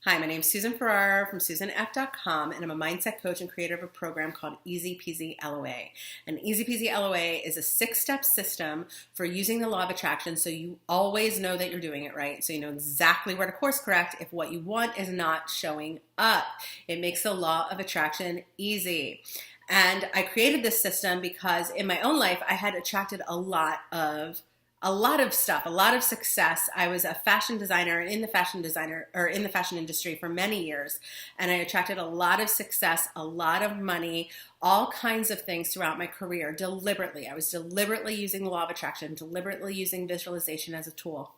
Hi, my name is Susan Farrar from SusanF.com, and I'm a mindset coach and creator of a program called Easy Peasy LOA. And Easy Peasy LOA is a 6-step system for using the law of attraction so you always know that you're doing it right, so you know exactly where to course correct if what you want is not showing up. It makes the law of attraction easy. And I created this system because in my own life, I had attracted a lot of stuff, a lot of success. I was a fashion designer in the fashion industry for many years, and I attracted a lot of success, a lot of money, all kinds of things throughout my career deliberately. I was deliberately using the law of attraction, deliberately using visualization as a tool.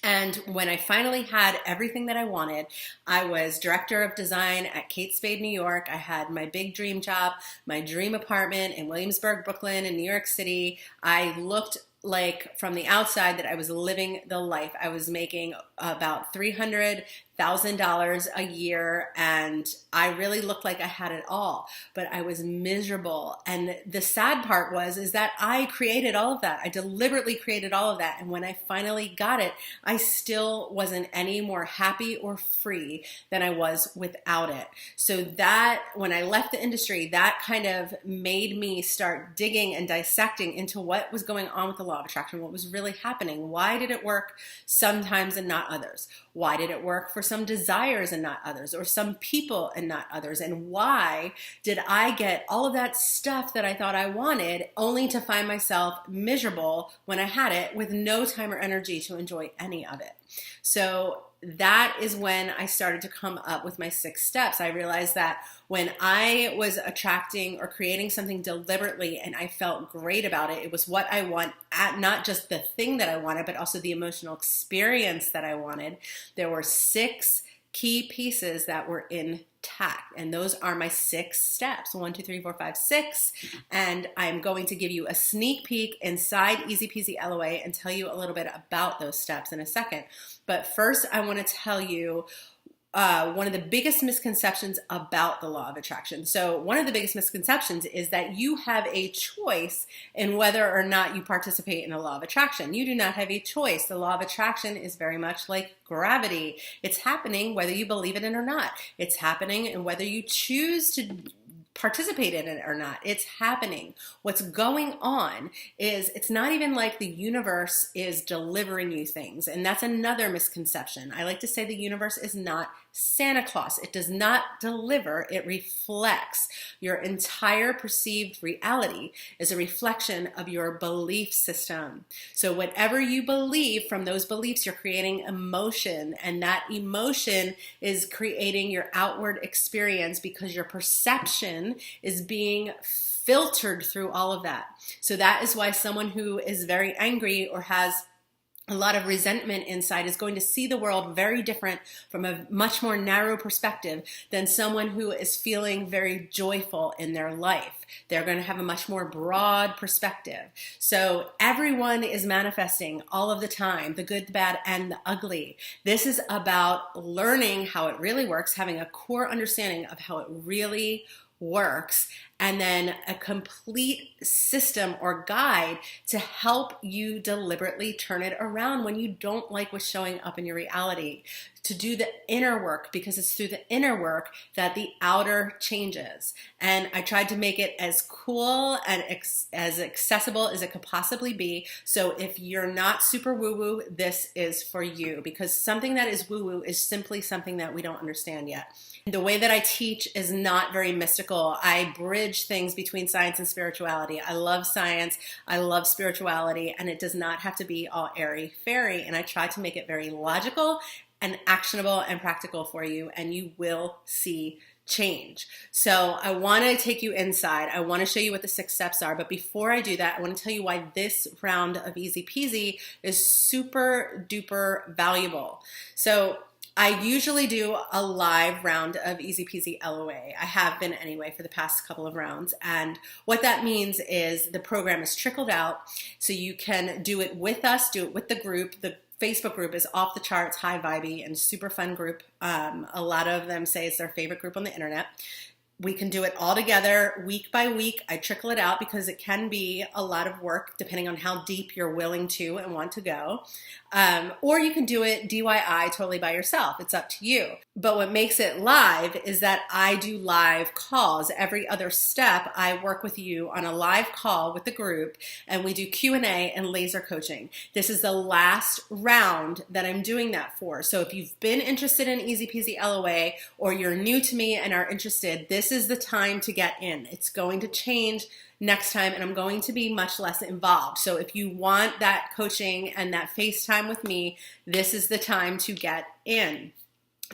And when I finally had everything that I wanted, I was director of design at Kate Spade, New York. I had my big dream job, my dream apartment in Williamsburg, Brooklyn, in New York City. I looked like from the outside that I was living the life. I was making about $300,000 a year, and I really looked like I had it all, but I was miserable. And the sad part is that I created all of that. I deliberately created all of that. And when I finally got it, I still wasn't any more happy or free than I was without it. So that when I left the industry, that kind of made me start digging and dissecting into what was going on with the law of attraction, what was really happening. Why did it work sometimes and not others? Why did it work for some desires and not others, or some people and not others? And why did I get all of that stuff that I thought I wanted only to find myself miserable when I had it with no time or energy to enjoy any of it? So that is when I started to come up with my 6 steps. I realized that when I was attracting or creating something deliberately and I felt great about it, it was what I want, not just the thing that I wanted, but also the emotional experience that I wanted. There were 6 key pieces that were intact, and those are my 6 steps: 1, 2, 3, 4, 5, 6. And I'm going to give you a sneak peek inside Easy Peasy LOA and tell you a little bit about those steps in a second. But first, I want to tell you one of the biggest misconceptions about the law of attraction. So one of the biggest misconceptions is that you have a choice in whether or not you participate in the law of attraction. You do not have a choice. The law of attraction is very much like gravity. It's happening whether you believe it in or not. It's happening and whether you choose to participate in it or not. It's happening. What's going on is it's not even like the universe is delivering you things. And that's another misconception. I like to say the universe is not Santa Claus. It does not deliver, it reflects. Your entire perceived reality is a reflection of your belief system. So whatever you believe, from those beliefs, you're creating emotion, and that emotion is creating your outward experience because your perception is being filtered through all of that. So that is why someone who is very angry or has a lot of resentment inside is going to see the world very different from a much more narrow perspective than someone who is feeling very joyful in their life. They're going to have a much more broad perspective. So everyone is manifesting all of the time, the good, the bad, and the ugly. This is about learning how it really works, having a core understanding of how it really works, and then a complete system or guide to help you deliberately turn it around when you don't like what's showing up in your reality. To do the inner work, because it's through the inner work that the outer changes. And I tried to make it as cool and as accessible as it could possibly be. So if you're not super woo-woo, this is for you, because something that is woo-woo is simply something that we don't understand yet. The way that I teach is not very mystical. I bridge things between science and spirituality. I love science, I love spirituality, and it does not have to be all airy-fairy. And I try to make it very logical and actionable and practical for you, and you will see change. So I want to take you inside. I want to show you what the 6 steps are. But before I do that, I want to tell you why this round of Easy Peasy is super duper valuable. So I usually do a live round of Easy Peasy LOA. I have been anyway for the past couple of rounds. And what that means is the program is trickled out, so you can do it with us, do it with the group. The Facebook group is off the charts, high vibey, and super fun group. A lot of them say it's their favorite group on the internet. We can do it all together week by week. I trickle it out because it can be a lot of work depending on how deep you're willing to and want to go. Or you can do it DIY totally by yourself. It's up to you. But what makes it live is that I do live calls. Every other step, I work with you on a live call with the group, and we do Q&A and laser coaching. This is the last round that I'm doing that for. So if you've been interested in Easy Peasy LOA, or you're new to me and are interested, this is the time to get in. It's going to change next time, and I'm going to be much less involved. So if you want that coaching and that FaceTime with me, this is the time to get in.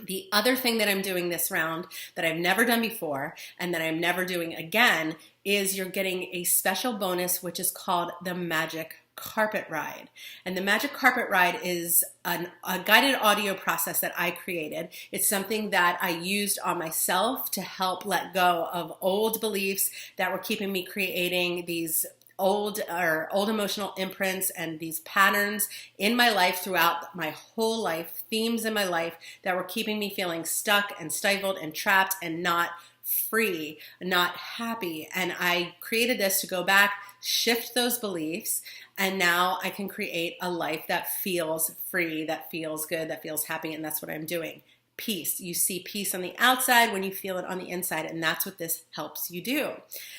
The other thing that I'm doing this round that I've never done before and that I'm never doing again is you're getting a special bonus, which is called the Magic Carpet Ride. And the Magic Carpet Ride is a guided audio process that I created. It's something that I used on myself to help let go of old beliefs that were keeping me creating these old emotional imprints and these patterns in my life throughout my whole life, themes in my life that were keeping me feeling stuck and stifled and trapped and not free, not happy. And I created this to go back, shift those beliefs, and now I can create a life that feels free, that feels good, that feels happy, and that's what I'm doing. Peace. You see peace on the outside when you feel it on the inside, and that's what this helps you do.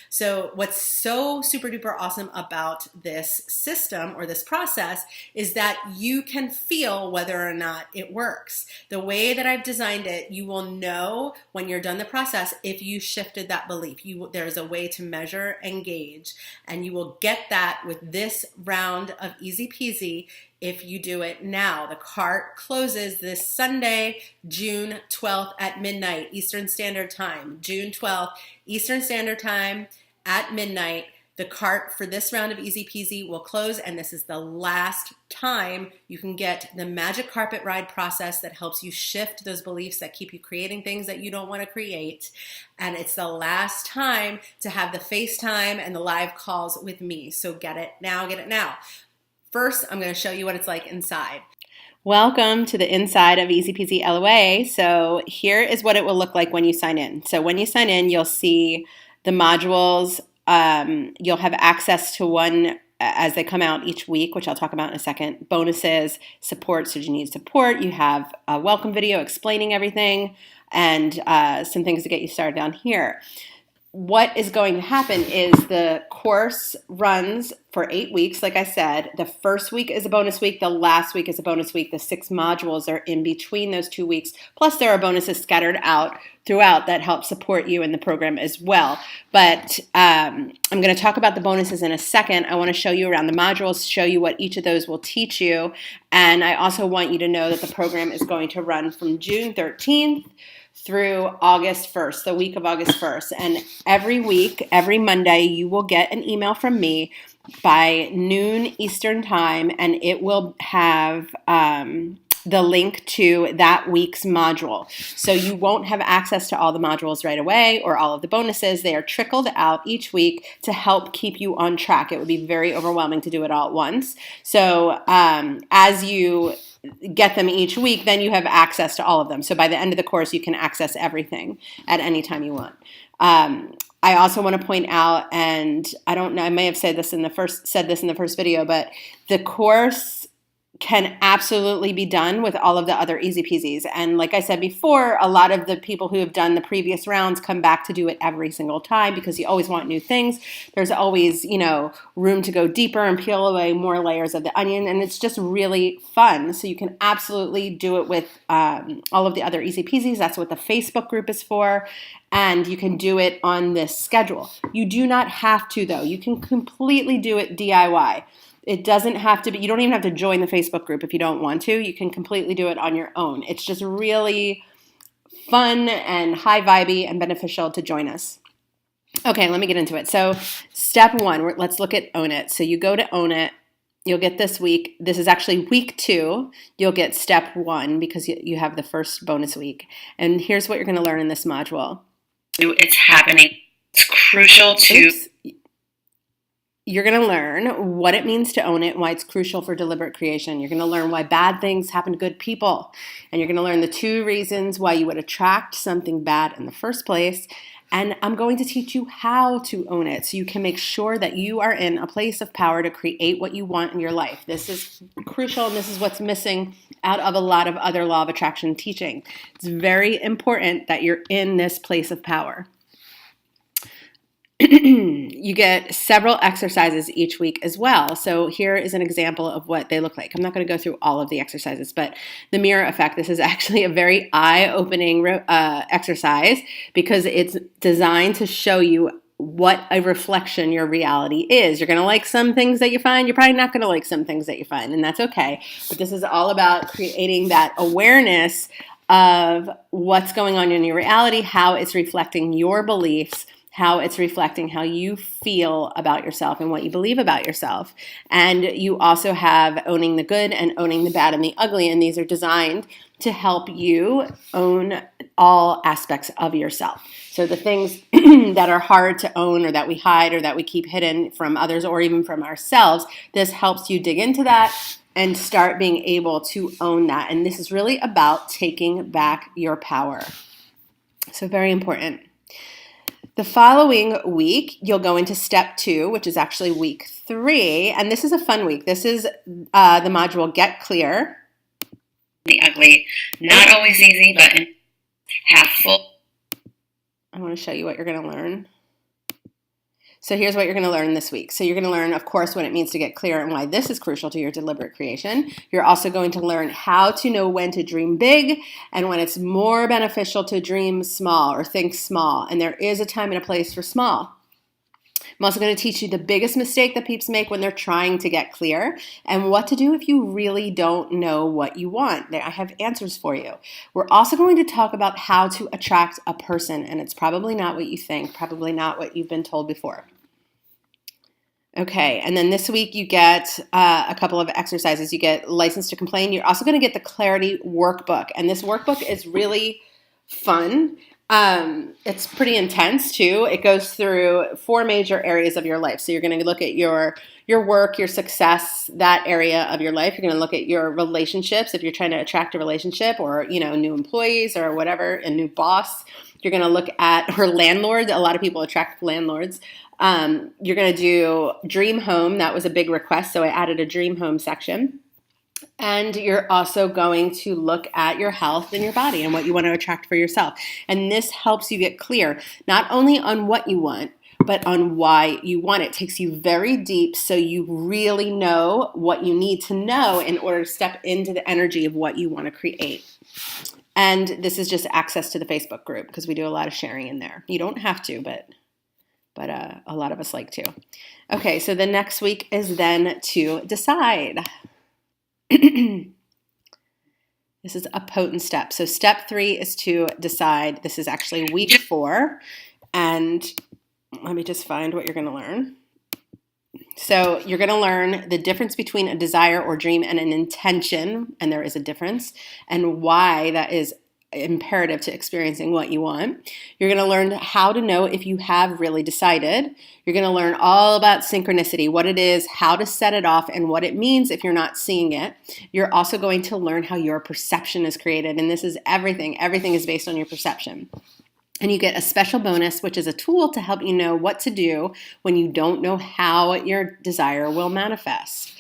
So what's so super duper awesome about this system or this process is that you can feel whether or not it works. The way that I've designed it, you will know when you're done the process if you shifted that belief. There's a way to measure and gauge, and you will get that with this round of Easy Peasy if you do it now. The cart closes this Sunday, June 12th at midnight Eastern Standard Time. June 12th Eastern Standard Time at midnight. The cart for this round of Easy Peasy will close, and this is the last time you can get the Magic Carpet Ride process that helps you shift those beliefs that keep you creating things that you don't want to create. And it's the last time to have the FaceTime and the live calls with me. So get it now, get it now. First, I'm going to show you what it's like inside. Welcome to the inside of Easy Peasy LOA. So here is what it will look like when you sign in. So when you sign in, you'll see the modules. You'll have access to one as they come out each week, which I'll talk about in a second. Bonuses, support, so you need support. You have a welcome video explaining everything, and some things to get you started down here. What is going to happen is the course runs for 8 weeks. Like I said, the first week is a bonus week. The last week is a bonus week. The 6 modules are in between those 2 weeks. Plus, there are bonuses scattered out throughout that help support you in the program as well. But I'm going to talk about the bonuses in a second. I want to show you around the modules, show you what each of those will teach you. And I also want you to know that the program is going to run from June 13th through August 1st, the week of August 1st. And every week, every Monday, you will get an email from me by noon Eastern time, and it will have the link to that week's module. So you won't have access to all the modules right away or all of the bonuses. They are trickled out each week to help keep you on track. It would be very overwhelming to do it all at once. So as you get them each week, then you have access to all of them. So by the end of the course, you can access everything at any time you want. I also want to point out, and I don't know, I may have said this in the first video, but the course can absolutely be done with all of the other Easy Peasies. And like I said before, a lot of the people who have done the previous rounds come back to do it every single time because you always want new things. There's always, room to go deeper and peel away more layers of the onion, and it's just really fun. So you can absolutely do it with all of the other Easy Peasies. That's what the Facebook group is for. And you can do it on this schedule. You do not have to, though. You can completely do it DIY. It doesn't have to be, you don't even have to join the Facebook group if you don't want to. You can completely do it on your own. It's just really fun and high vibey and beneficial to join us. Okay, let me get into it. So step 1, let's look at Own It. So you go to Own It. You'll get this week. This is actually week 2. You'll get step 1 because you have the first bonus week. And here's what you're going to learn in this module. It's happening. It's crucial to... You're going to learn what it means to own it, why it's crucial for deliberate creation. You're going to learn why bad things happen to good people. And you're going to learn the 2 reasons why you would attract something bad in the first place. And I'm going to teach you how to own it so you can make sure that you are in a place of power to create what you want in your life. This is crucial, and this is what's missing out of a lot of other law of attraction teaching. It's very important that you're in this place of power. You get several exercises each week as well. So here is an example of what they look like. I'm not going to go through all of the exercises, but the mirror effect, this is actually a very eye-opening exercise because it's designed to show you what a reflection your reality is. You're going to like some things that you find. You're probably not going to like some things that you find, and that's okay. But this is all about creating that awareness of what's going on in your reality, how it's reflecting your beliefs, how it's reflecting how you feel about yourself and what you believe about yourself. And you also have owning the good and owning the bad and the ugly, and these are designed to help you own all aspects of yourself. So the things that are hard to own or that we hide or that we keep hidden from others or even from ourselves, this helps you dig into that and start being able to own that. And this is really about taking back your power. So very important. The following week, you'll go into step 2, which is actually week 3. And this is a fun week. This is the module Get Clear. The ugly, not always easy, but half full. I want to show you what you're going to learn. So here's what you're going to learn this week. So you're going to learn, of course, what it means to get clear and why this is crucial to your deliberate creation. You're also going to learn how to know when to dream big and when it's more beneficial to dream small or think small. And there is a time and a place for small. I'm also going to teach you the biggest mistake that peeps make when they're trying to get clear and what to do if you really don't know what you want. I have answers for you. We're also going to talk about how to attract a person, and it's probably not what you think, probably not what you've been told before. Okay, and then this week you get a couple of exercises. You get License to Complain. You're also going to get the Clarity Workbook, and this workbook is really fun. It's pretty intense too. It goes through 4 major areas of your life. So you're going to look at your work, your success, that area of your life. You're going to look at your relationships if you're trying to attract a relationship or, new employees or whatever, a new boss. You're going to look at her landlord. A lot of people attract landlords. You're going to do Dream Home. That was a big request, so I added a Dream Home section. And you're also going to look at your health and your body and what you want to attract for yourself. And this helps you get clear, not only on what you want, but on why you want it. It takes you very deep so you really know what you need to know in order to step into the energy of what you want to create. And this is just access to the Facebook group because we do a lot of sharing in there. You don't have to, but a lot of us like to. Okay, so the next week is then to decide. This is a potent step. So step 3 is to decide. This is actually week 4. And let me just find what you're going to learn. So you're going to learn the difference between a desire or dream and an intention, and there is a difference, and why that is imperative to experiencing what you want. You're going to learn how to know if you have really decided. You're going to learn all about synchronicity, what it is, how to set it off, and what it means if you're not seeing it. You're also going to learn how your perception is created, and this is everything. Everything is based on your perception. And you get a special bonus, which is a tool to help you know what to do when you don't know how your desire will manifest.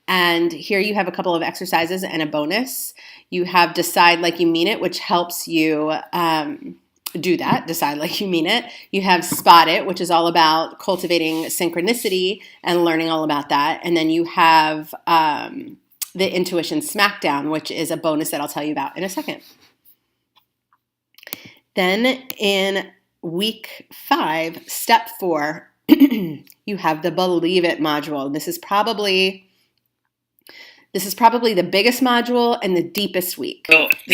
And here you have a couple of exercises and a bonus. You have Decide Like You Mean It, which helps you do that, decide like you mean it. You have Spot It, which is all about cultivating synchronicity and learning all about that. And then you have the Intuition Smackdown, which is a bonus that I'll tell you about in a second. Then in week 5, step 4, you have the Believe It module. This is probably the biggest module and the deepest week.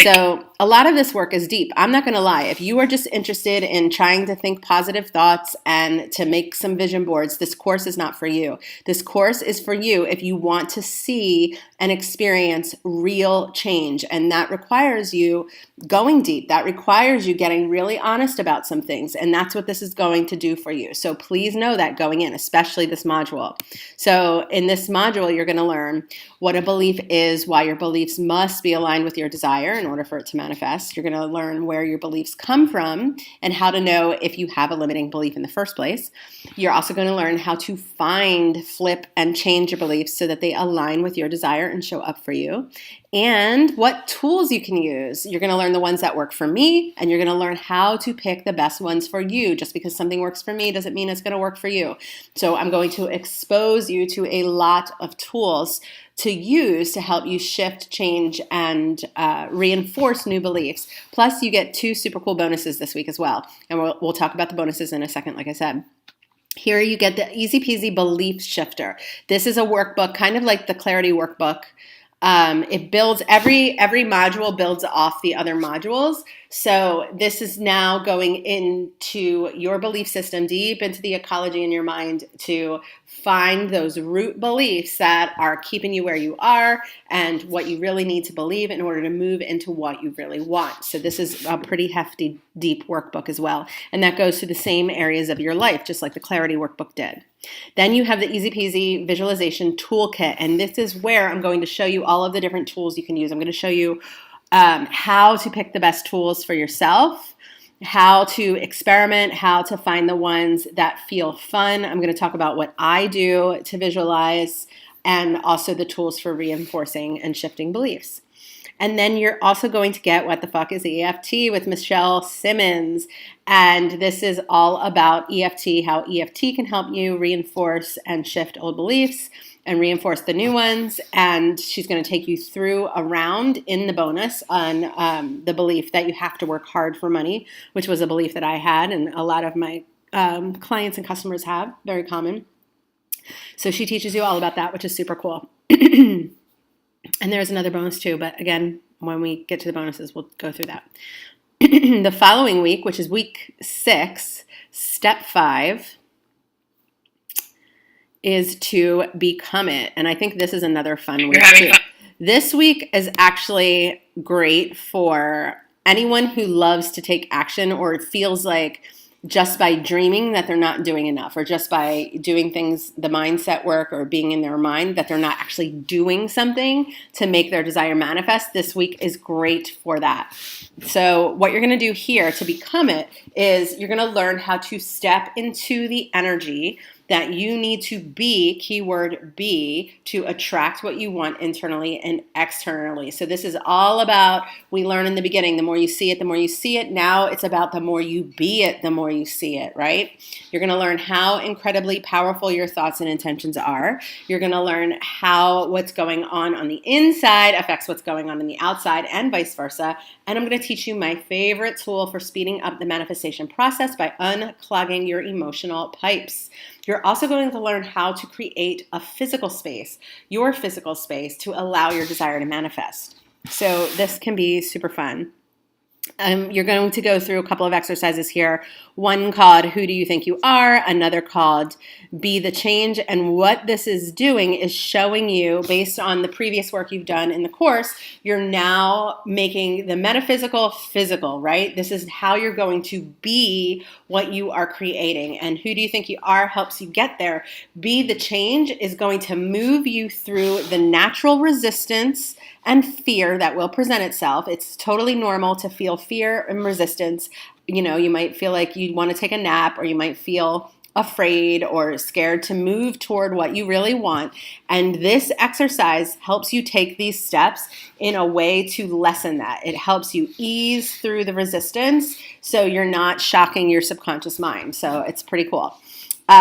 So a lot of this work is deep. I'm not going to lie. If you are just interested in trying to think positive thoughts and to make some vision boards, this course is not for you. This course is for you if you want to see and experience real change. And that requires you going deep. That requires you getting really honest about some things. And that's what this is going to do for you. So please know that going in, especially this module. So in this module, you're going to learn what a belief is, why your beliefs must be aligned with your desire in order for it to manifest. You're going to learn where your beliefs come from and how to know if you have a limiting belief in the first place. You're also going to learn how to find, flip, and change your beliefs so that they align with your desire and show up for you. And what tools you can use. You're going to learn the ones that work for me, and you're going to learn how to pick the best ones for you. Just because something works for me doesn't mean it's going to work for you. So I'm going to expose you to a lot of tools to use to help you shift, change, and reinforce new beliefs. Plus, you get 2 super cool bonuses this week as well. And we'll talk about the bonuses in a second, like I said. Here you get the Easy Peasy Belief Shifter. This is a workbook, kind of like the Clarity Workbook. It builds, every module builds off the other modules. So this is now going into your belief system, deep into the ecology in your mind, to find those root beliefs that are keeping you where you are and what you really need to believe in order to move into what you really want. So this is a pretty hefty, deep workbook as well. And that goes to the same areas of your life, just like the Clarity Workbook did. Then you have the Easy Peasy Visualization Toolkit. And this is where I'm going to show you all of the different tools you can use. I'm going to show you how to pick the best tools for yourself, how to experiment, how to find the ones that feel fun. I'm going to talk about what I do to visualize, and also the tools for reinforcing and shifting beliefs. And then you're also going to get What the Fuck is EFT with Michelle Simmons. And this is all about EFT, how EFT can help you reinforce and shift old beliefs and reinforce the new ones. And she's going to take you through a round in the bonus on the belief that you have to work hard for money, which was a belief that I had and a lot of my clients and customers have, very common. So she teaches you all about that, which is super cool. And there's another bonus too, but again, when we get to the bonuses, we'll go through that. The following week, which is week 6, step 5, is to become it. And I think this is another fun week too. This week is actually great for anyone who loves to take action, or it feels like just by dreaming that they're not doing enough, or just by doing things, the mindset work, or being in their mind, that they're not actually doing something to make their desire manifest. This week is great for that. So what you're going to do here to become it is you're going to learn how to step into the energy that you need to be, keyword be, to attract what you want internally and externally. So this is all about, we learn in the beginning, the more you see it, the more you see it. Now it's about the more you be it, the more you see it, right? You're going to learn how incredibly powerful your thoughts and intentions are. You're going to learn how what's going on the inside affects what's going on the outside, and vice versa. And I'm going to teach you my favorite tool for speeding up the manifestation process by unclogging your emotional pipes. You're also going to learn how to create a physical space, your physical space, to allow your desire to manifest. So this can be super fun. You're going to go through a couple of exercises here. One called Who Do You Think You Are? Another called Be the Change. And what this is doing is showing you, based on the previous work you've done in the course, you're now making the metaphysical physical, right? This is how you're going to be what you are creating. And Who Do You Think You Are helps you get there. Be the Change is going to move you through the natural resistance and fear that will present itself. It's totally normal to feel fear and resistance. You know, you might feel like you want to take a nap, or you might feel afraid or scared to move toward what you really want. And this exercise helps you take these steps in a way to lessen that. It helps you ease through the resistance so you're not shocking your subconscious mind. So it's pretty cool.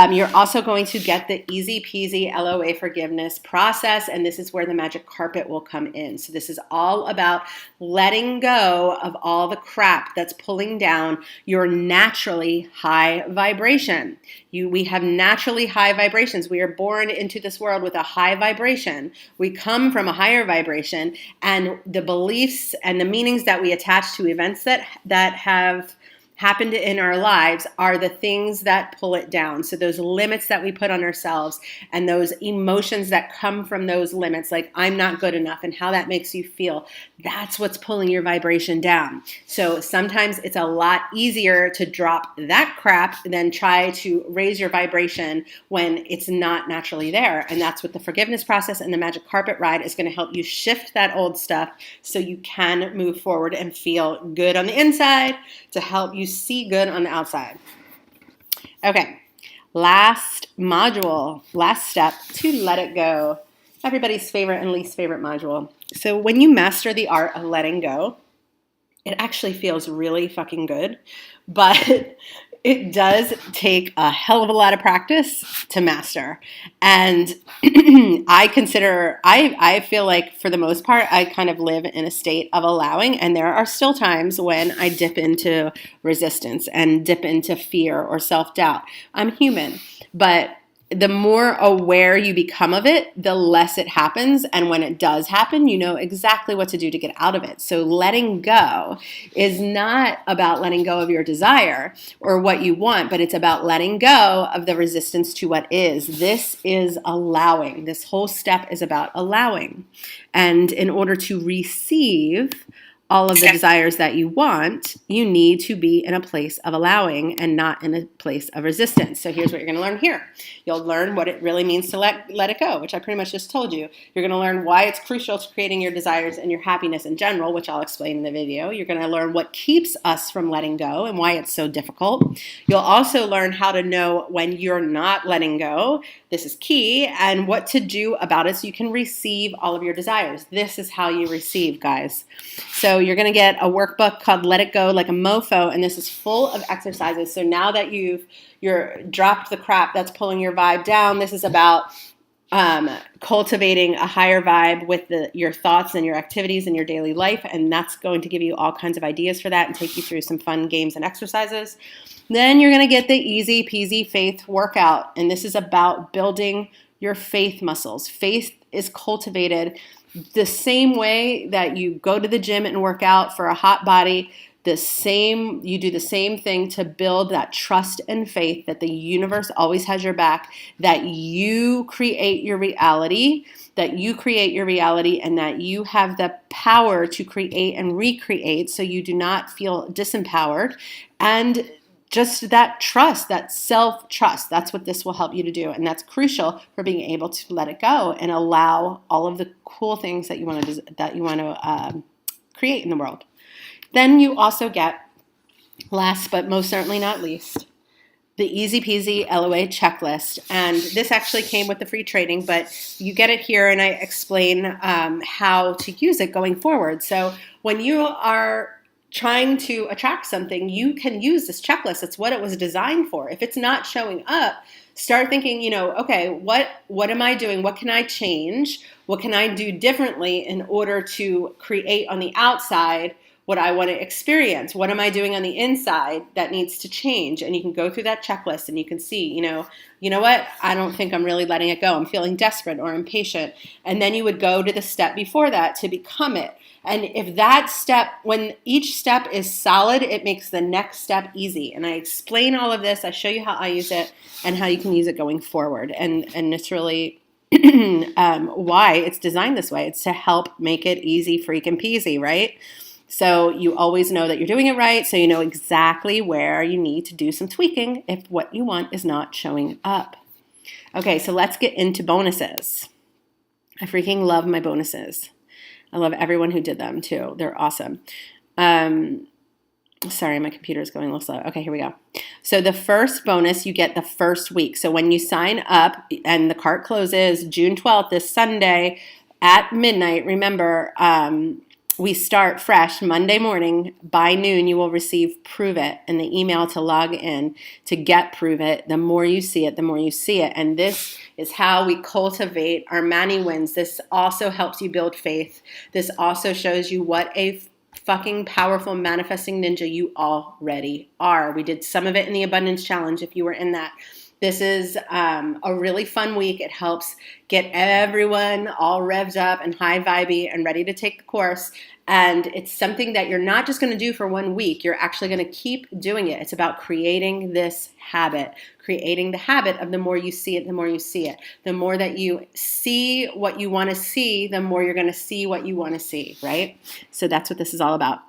You're also going to get the Easy Peasy LOA forgiveness process, and this is where the magic carpet will come in. So this is all about letting go of all the crap that's pulling down your naturally high vibration. We have naturally high vibrations. We are born into this world with a high vibration. We come from a higher vibration, and the beliefs and the meanings that we attach to events that have happened in our lives are the things that pull it down. So those limits that we put on ourselves and those emotions that come from those limits, like I'm not good enough and how that makes you feel, that's what's pulling your vibration down. So sometimes it's a lot easier to drop that crap than try to raise your vibration when it's not naturally there. And that's what the forgiveness process and the magic carpet ride is going to help you shift that old stuff so you can move forward and feel good on the inside to help you see good on the outside. Okay, last module, last step, to let it go. Everybody's favorite and least favorite module. So when you master the art of letting go, it actually feels really fucking good, but it does take a hell of a lot of practice to master. And I feel like for the most part, I kind of live in a state of allowing. And there are still times when I dip into resistance and dip into fear or self-doubt. I'm human, but the more aware you become of it, the less it happens. And when it does happen, you know exactly what to do to get out of it. So letting go is not about letting go of your desire or what you want, but it's about letting go of the resistance to what is. This is allowing. This whole step is about allowing. And in order to receive all of the desires that you want, you need to be in a place of allowing and not in a place of resistance. So here's what you're going to learn here. You'll learn what it really means to let it go, which I pretty much just told you. You're going to learn why it's crucial to creating your desires and your happiness in general, which I'll explain in the video. You're going to learn what keeps us from letting go and why it's so difficult. You'll also learn how to know when you're not letting go. This is key, and what to do about it so you can receive all of your desires. This is how you receive, guys. So you're going to get a workbook called Let It Go Like a Mofo, and this is full of exercises. So now that you're dropped the crap that's pulling your vibe down, this is about cultivating a higher vibe with your thoughts and your activities in your daily life, and that's going to give you all kinds of ideas for that and take you through some fun games and exercises. Then you're going to get the easy peasy faith workout, and this is about building your faith muscles. Faith is cultivated the same way that you go to the gym and work out for a hot body. You do the same thing to build that trust and faith that the universe always has your back, that you create your reality, and that you have the power to create and recreate so you do not feel disempowered. And just that trust, that self-trust, that's what this will help you to do. And that's crucial for being able to let it go and allow all of the cool things that you want to create in the world. Then you also get, last but most certainly not least, the Easy Peasy LOA checklist. And this actually came with the free training, but you get it here and I explain how to use it going forward. So when you are trying to attract something, you can use this checklist. It's what it was designed for. If it's not showing up, start thinking, okay, what am I doing? What can I change? What can I do differently in order to create on the outside what I want to experience? What am I doing on the inside that needs to change? And you can go through that checklist and you can see, you know what? I don't think I'm really letting it go. I'm feeling desperate or impatient. And then you would go to the step before that to become it. And if that step, when each step is solid, it makes the next step easy. And I explain all of this. I show you how I use it and how you can use it going forward. And it's really why it's designed this way. It's to help make it easy, freaking peasy, right? So you always know that you're doing it right. So you know exactly where you need to do some tweaking if what you want is not showing up. Okay, so let's get into bonuses. I freaking love my bonuses. I love everyone who did them too. They're awesome. Sorry, my computer is going a little slow. Okay, here we go. So the first bonus, you get the first week. So when you sign up and the cart closes June 12th, this Sunday at midnight, remember, we start fresh Monday morning. By noon, you will receive Prove It and the email to log in to get Prove It. The more you see it, the more you see it. And this is how we cultivate our Mani wins. This also helps you build faith. This also shows you what a fucking powerful manifesting ninja you already are. We did some of it in the Abundance Challenge if you were in that. This is a really fun week. It helps get everyone all revved up and high vibey and ready to take the course. And it's something that you're not just going to do for 1 week. You're actually going to keep doing it. It's about creating this habit, creating the habit of the more you see it, the more you see it. The more that you see what you want to see, the more you're going to see what you want to see, right? So that's what this is all about.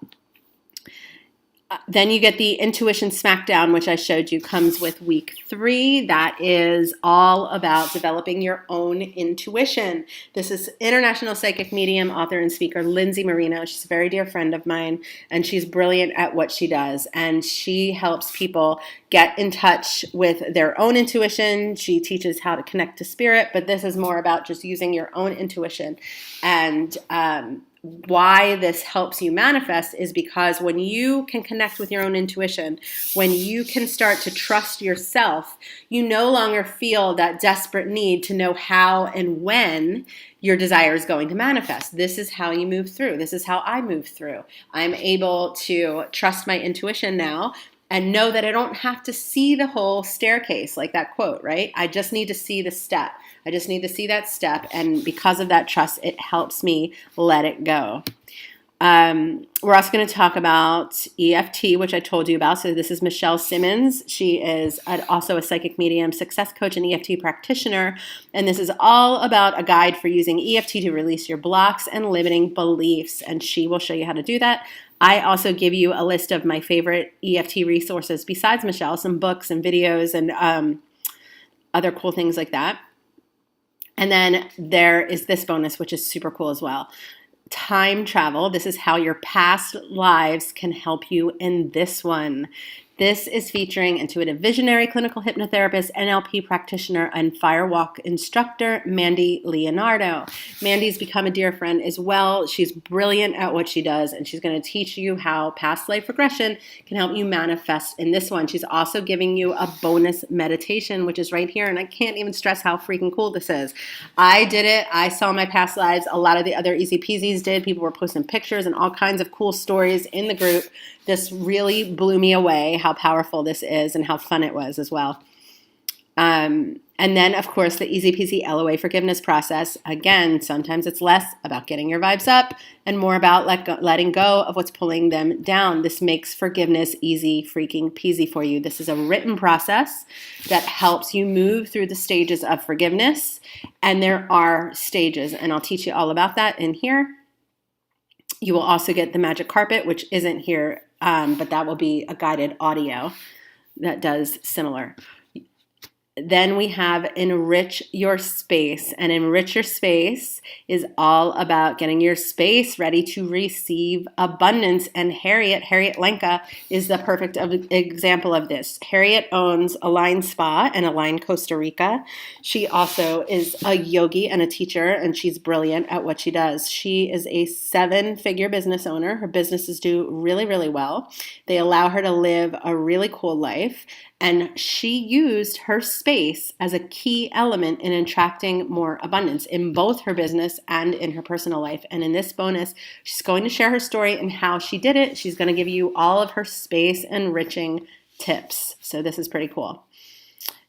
Then you get the Intuition Smackdown, which I showed you comes with week 3. That is all about developing your own intuition. This is international psychic medium, author, and speaker Lindsay Marino. She's a very dear friend of mine, and she's brilliant at what she does. And she helps people get in touch with their own intuition. She teaches how to connect to spirit, but this is more about just using your own intuition. And why this helps you manifest is because when you can connect with your own intuition, when you can start to trust yourself, you no longer feel that desperate need to know how and when your desire is going to manifest. This is how you move through. This is how I move through. I'm able to trust my intuition now and know that I don't have to see the whole staircase, like that quote, right? I just need to see the step. I just need to see that step, and because of that trust, it helps me let it go. We're also going to talk about EFT, which I told you about. So this is Michelle Simmons. She is also a psychic medium, success coach, and EFT practitioner. And this is all about a guide for using EFT to release your blocks and limiting beliefs. And she will show you how to do that. I also give you a list of my favorite EFT resources besides Michelle, some books and videos and other cool things like that. And then there is this bonus, which is super cool as well. Time travel. This is how your past lives can help you in this one. This is featuring intuitive visionary, clinical hypnotherapist, NLP practitioner, and firewalk instructor, Mandy Leonardo. Mandy's become a dear friend as well. She's brilliant at what she does, and she's going to teach you how past life regression can help you manifest in this one. She's also giving you a bonus meditation, which is right here, and I can't even stress how freaking cool this is. I did it. I saw my past lives. A lot of the other Easy Peasies did. People were posting pictures and all kinds of cool stories in the group. This really blew me away how powerful this is and how fun it was as well. And then, of course, the Easy Peasy LOA forgiveness process. Again, sometimes it's less about getting your vibes up and more about letting go of what's pulling them down. This makes forgiveness easy freaking peasy for you. This is a written process that helps you move through the stages of forgiveness. And there are stages, and I'll teach you all about that in here. You will also get the magic carpet, which isn't here, but that will be a guided audio that does similar. Then we have Enrich Your Space. And Enrich Your Space is all about getting your space ready to receive abundance. And Harriet Lenka is the perfect example of this. Harriet owns Align Spa and Align Costa Rica. She also is a yogi and a teacher, and she's brilliant at what she does. She is a 7-figure business owner. Her businesses do really, really well. They allow her to live a really cool life. And she used her space as a key element in attracting more abundance in both her business and in her personal life. And in this bonus, she's going to share her story and how she did it. She's going to give you all of her space enriching tips. So this is pretty cool.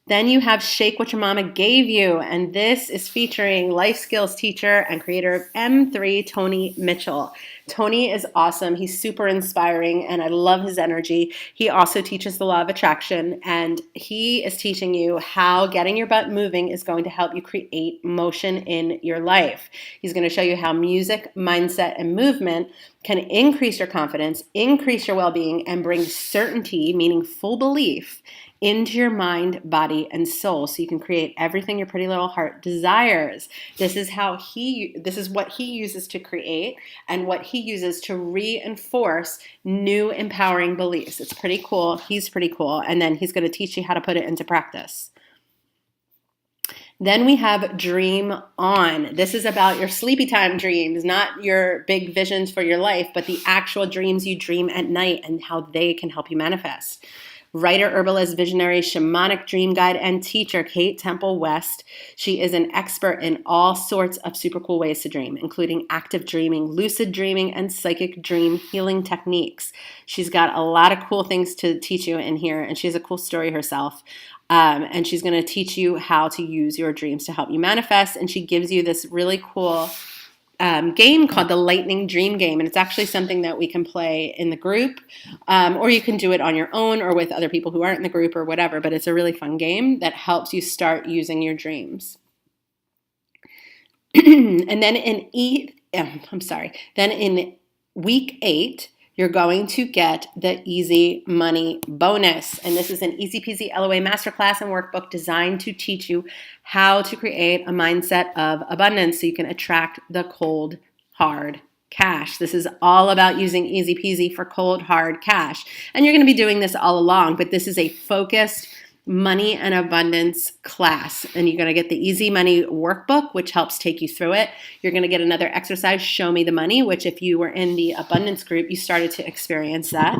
Then you have Shake What Your Mama Gave You, and this is featuring life skills teacher and creator of M3, Tony Mitchell. Tony is awesome. He's super inspiring, and I love his energy. He also teaches the law of attraction, and he is teaching you how getting your butt moving is going to help you create motion in your life. He's going to show you how music, mindset, and movement can increase your confidence, increase your well-being, and bring certainty, meaning full belief, into your mind, body, and soul, so you can create everything your pretty little heart desires. This is what he uses to create and what he uses to reinforce new empowering beliefs. It's pretty cool. He's pretty cool. And then he's going to teach you how to put it into practice. Then we have Dream On. This is about your sleepy time dreams, not your big visions for your life, but the actual dreams you dream at night and how they can help you manifest. Writer, herbalist, visionary, shamanic dream guide, and teacher, Kate Temple West. She is an expert in all sorts of super cool ways to dream, including active dreaming, lucid dreaming, and psychic dream healing techniques. She's got a lot of cool things to teach you in here, and she has a cool story herself. And she's going to teach you how to use your dreams to help you manifest. And she gives you this really cool game called the Lightning Dream Game. And it's actually something that we can play in the group, or you can do it on your own or with other people who aren't in the group or whatever. But it's a really fun game that helps you start using your dreams. And then in week 8, you're going to get the Easy Money bonus. And this is an Easy Peasy LOA masterclass and workbook designed to teach you how to create a mindset of abundance so you can attract the cold, hard cash. This is all about using Easy Peasy for cold, hard cash. And you're going to be doing this all along, but this is a focused money and abundance class, and you're going to get the Easy Money workbook, which helps take you through it. You're going to get another exercise, Show Me the Money, which if you were in the abundance group, you started to experience that.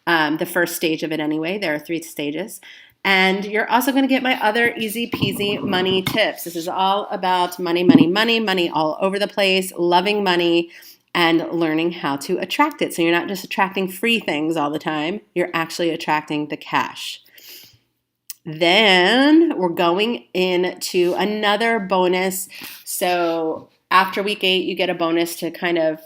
The first stage of it anyway. There are 3 stages. And you're also going to get my other Easy Peasy money tips. This is all about money, money, money, money all over the place, loving money, and learning how to attract it. So you're not just attracting free things all the time. You're actually attracting the cash. Then we're going into another bonus. So after week 8, you get a bonus to kind of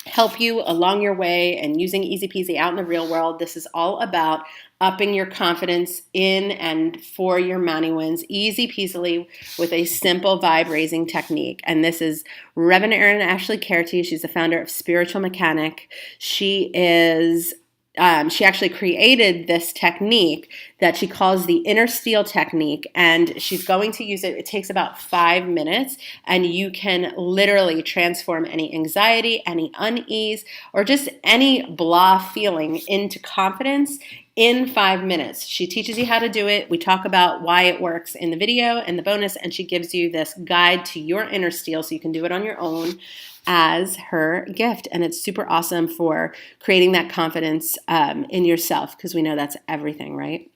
help you along your way and using Easy Peasy out in the real world. This is all about upping your confidence in and for your money wins easy peasily with a simple vibe raising technique. And this is Reverend Erin Ashley Carty. She's the founder of Spiritual Mechanic. She actually created this technique that she calls the inner steel technique, and she's going to use it. It takes about 5 minutes, and you can literally transform any anxiety, any unease, or just any blah feeling into confidence in 5 minutes. She teaches you how to do it. We talk about why it works in the video and the bonus, and she gives you this guide to your inner steel so you can do it on your own as her gift. And it's super awesome for creating that confidence in yourself, because we know that's everything, right?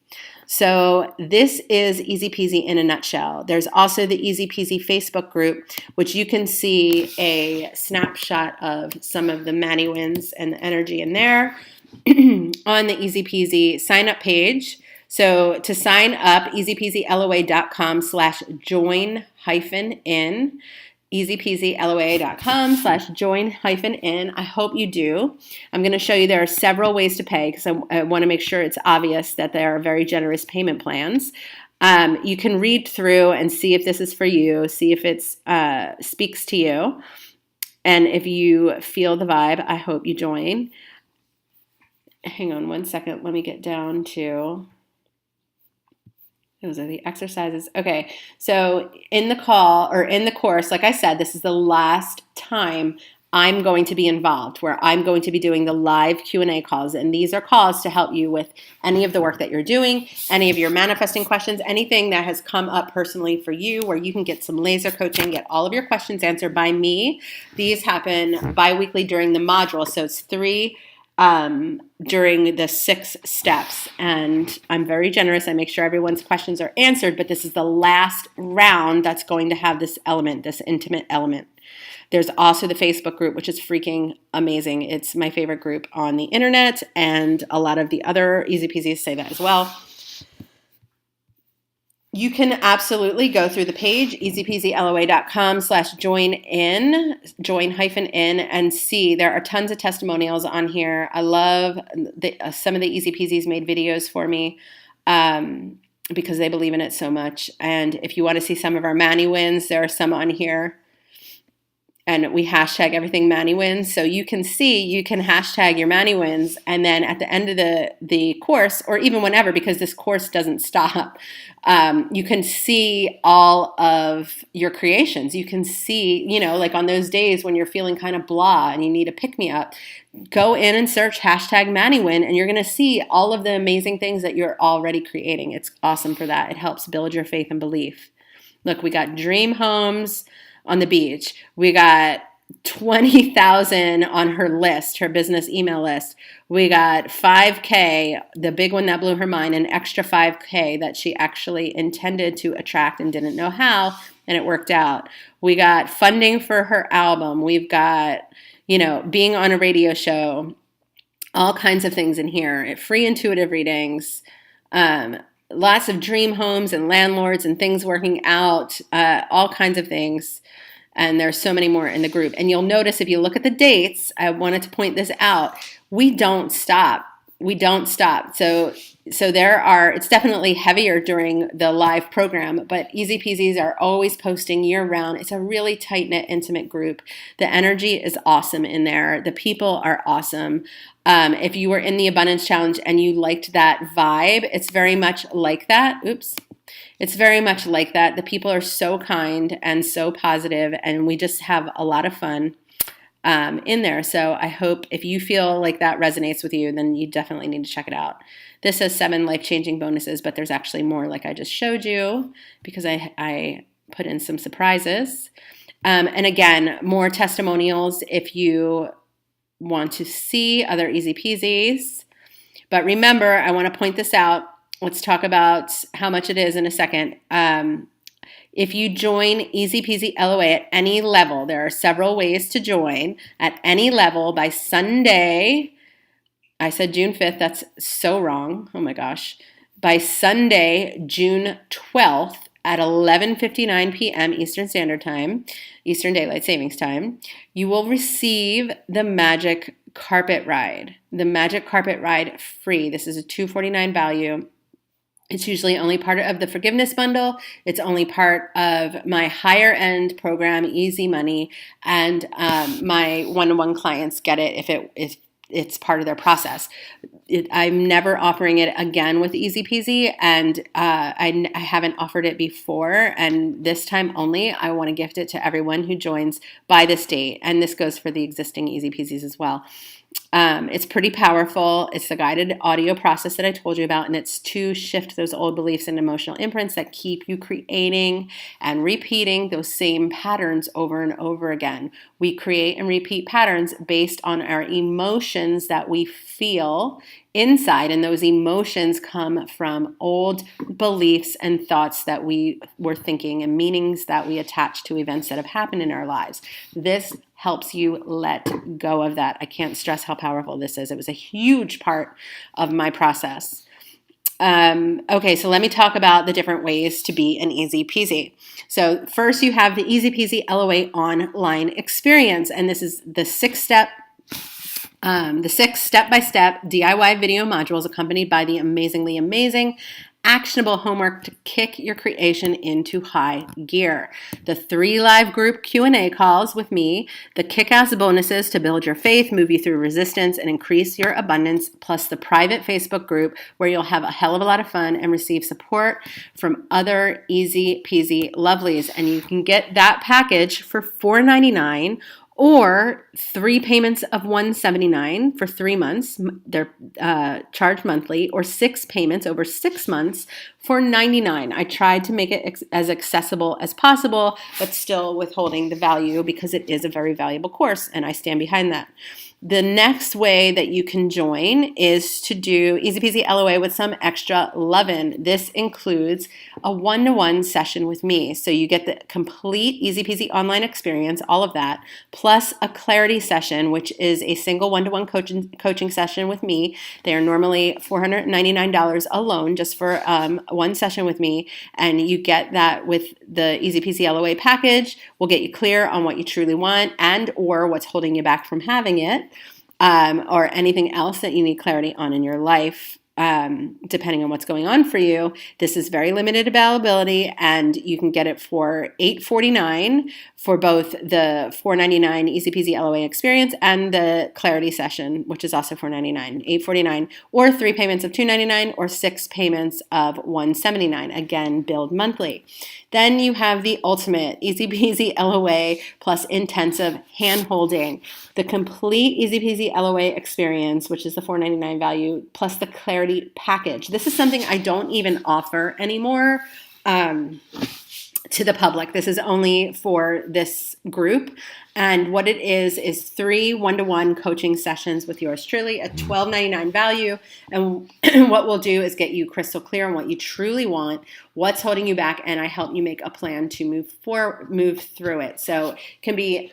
So this is Easy Peasy in a nutshell. There's also the Easy Peasy Facebook group, which you can see a snapshot of some of the Manny wins and the energy in there on the Easy Peasy sign up page. So to sign up, easypeasyloa.com/join-in. easypeasyloa.com/join-in. I hope you do. I'm going to show you there are several ways to pay because I want to make sure it's obvious that there are very generous payment plans. You can read through and see if this is for you, see if it speaks to you. And if you feel the vibe, I hope you join. Hang on one second. Let me get down to... Those are the exercises. Okay, so in the call or in the course, like I said, this is the last time I'm going to be involved, where I'm going to be doing the live Q&A calls. And these are calls to help you with any of the work that you're doing, any of your manifesting questions, anything that has come up personally for you, where you can get some laser coaching, get all of your questions answered by me. These happen bi-weekly during the module. So it's 3 during the 6 steps, and I'm very generous. I make sure everyone's questions are answered, but this is the last round that's going to have this element, this intimate element. There's also the Facebook group, which is freaking amazing. It's my favorite group on the internet, and a lot of the other Easy Peasies say that as well. You can absolutely go through the page, easypeasyloa.com/join-in, join-in, and see there are tons of testimonials on here. I love some of the Easy Peasies made videos for me because they believe in it so much. And if you want to see some of our Manny wins, there are some on here. And we hashtag everything Manny wins. So you can see, you can hashtag your Manny wins. And then at the end of the course, or even whenever, because this course doesn't stop, you can see all of your creations. You can see, like on those days when you're feeling kind of blah and you need a pick-me-up, go in and search hashtag Manny win, and you're going to see all of the amazing things that you're already creating. It's awesome for that. It helps build your faith and belief. Look, we got dream homes on the beach. We got 20,000 on her list, her business email list. We got 5K, the big one that blew her mind, an extra 5K that she actually intended to attract and didn't know how, and it worked out. We got funding for her album. We've got, being on a radio show, all kinds of things in here. Free intuitive readings, lots of dream homes and landlords and things working out, all kinds of things. And there's so many more in the group. And you'll notice if you look at the dates, I wanted to point this out, we don't stop. We don't stop. So it's definitely heavier during the live program, but Easy Peasies are always posting year round. It's a really tight knit, intimate group. The energy is awesome in there. The people are awesome. If you were in the Abundance Challenge and you liked that vibe, it's very much like that. Oops. It's very much like that. The people are so kind and so positive, and we just have a lot of fun in there. So I hope if you feel like that resonates with you, then you definitely need to check it out. This says 7 life-changing bonuses, but there's actually more like I just showed you because I put in some surprises. And again, more testimonials if you want to see other Easy Peasies. But remember, I want to point this out. Let's talk about how much it is in a second. If you join Easy Peasy LOA at any level, there are several ways to join at any level by Sunday. I said June 5th. That's so wrong. Oh my gosh. By Sunday, June 12th at 11:59 p.m. Eastern Standard Time, Eastern Daylight Savings Time, you will receive the Magic Carpet Ride. The Magic Carpet Ride free. This is a $249 value. It's usually only part of the forgiveness bundle. It's only part of my higher end program, Easy Money, and my one-on-one clients get it if it's part of their process. I'm never offering it again with Easy Peasy, and I haven't offered it before, and this time only, I want to gift it to everyone who joins by this date, and this goes for the existing Easy Peasies as well. It's pretty powerful. It's the guided audio process that I told you about, and it's to shift those old beliefs and emotional imprints that keep you creating and repeating those same patterns over and over again. We create and repeat patterns based on our emotions that we feel inside, and those emotions come from old beliefs and thoughts that we were thinking and meanings that we attach to events that have happened in our lives. This helps you let go of that. I can't stress how powerful this is. It was a huge part of my process. Okay, so let me talk about the different ways to be an Easy Peasy. So first you have the Easy Peasy LOA online experience, and this is the 6 step-by-step DIY video modules accompanied by the amazing actionable homework to kick your creation into high gear. The 3 live group Q&A calls with me, the kick-ass bonuses to build your faith, move you through resistance, and increase your abundance, plus the private Facebook group where you'll have a hell of a lot of fun and receive support from other Easy Peasy lovelies. And you can get that package for $4.99 or 3 payments of $179 for 3 months. They're charged monthly, or 6 payments over 6 months for $99. I tried to make it as accessible as possible, but still withholding the value because it is a very valuable course, and I stand behind that. The next way that you can join is to do Easy Peasy LOA with some extra lovin'. This includes a one-to-one session with me. So you get the complete Easy Peasy online experience, all of that, plus a clarity session, which is a single one-to-one coaching session with me. They are normally $499 alone just for one session with me. And you get that with the Easy Peasy LOA package. We'll get you clear on what you truly want and or what's holding you back from having it. Or anything else that you need clarity on in your life, depending on what's going on for you. This is very limited availability, and you can get it for $849 for both the $499 Easy Peasy LOA experience and the clarity session, which is also $499, $849, or 3 payments of $299 or 6 payments of $179. Again, billed monthly. Then you have the ultimate Easy Peasy LOA plus intensive hand-holding. The complete Easy Peasy LOA experience, which is the $499 value, plus the clarity package. This is something I don't even offer anymore to the public. This is only for this group. And what it is 3 one-to-one coaching sessions with yours truly at $12.99 value. And what we'll do is get you crystal clear on what you truly want, what's holding you back, and I help you make a plan to move through it. So it can be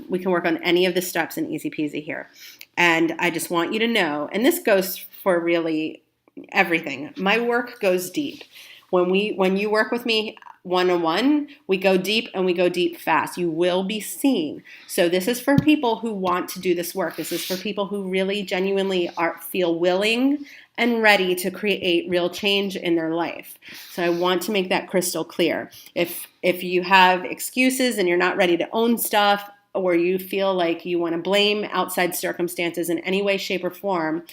we can work on any of the steps in Easy Peasy here. And I just want you to know, and this goes for really everything. My work goes deep. When you work with me one-on-one, we go deep and we go deep fast. You will be seen. So this is for people who want to do this work. This is for people who really genuinely feel willing and ready to create real change in their life. So I want to make that crystal clear. If you have excuses and you're not ready to own stuff, or you feel like you want to blame outside circumstances in any way, shape, or form,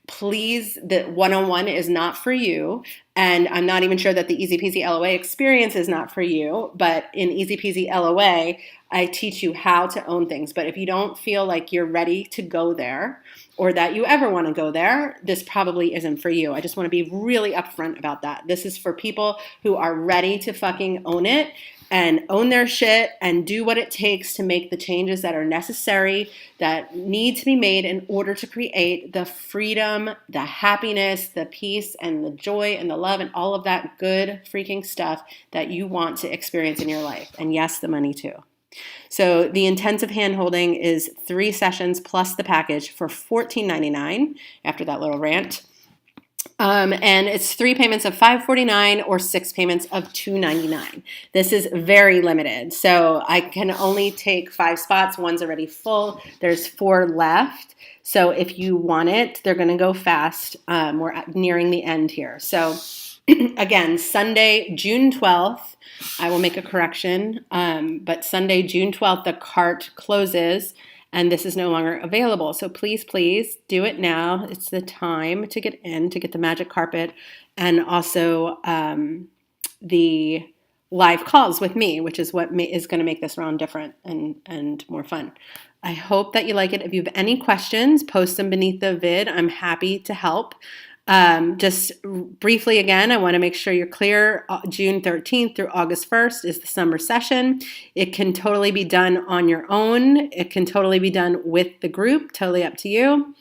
please, the one-on-one is not for you. And I'm not even sure that the Easy Peasy LOA experience is not for you. But in Easy Peasy LOA, I teach you how to own things. But if you don't feel like you're ready to go there, or that you ever want to go there, this probably isn't for you. I just want to be really upfront about that. This is for people who are ready to fucking own it and own their shit and do what it takes to make the changes that are necessary, that need to be made in order to create the freedom, the happiness, the peace, and the joy, and the love, and all of that good freaking stuff that you want to experience in your life. And yes, the money too. So the intensive handholding is 3 sessions plus the package for $14.99 after that little rant. And it's 3 payments of $549 or 6 payments of $299. This is very limited. So I can only take 5 spots. One's already full. There's 4 left. So if you want it, they're going to go fast. We're nearing the end here. So again, Sunday, June 12th, I will make a correction. But Sunday, June 12th, the cart closes. And this is no longer available. So please, please do it now. It's the time to get in, to get the magic carpet, and also the live calls with me, which is what is going to make this round different and more fun. I hope that you like it. If you have any questions, post them beneath the vid. I'm happy to help. Just briefly again, I want to make sure you're clear. June 13th through August 1st is the summer session. It can totally be done on your own. It can totally be done with the group, totally up to you.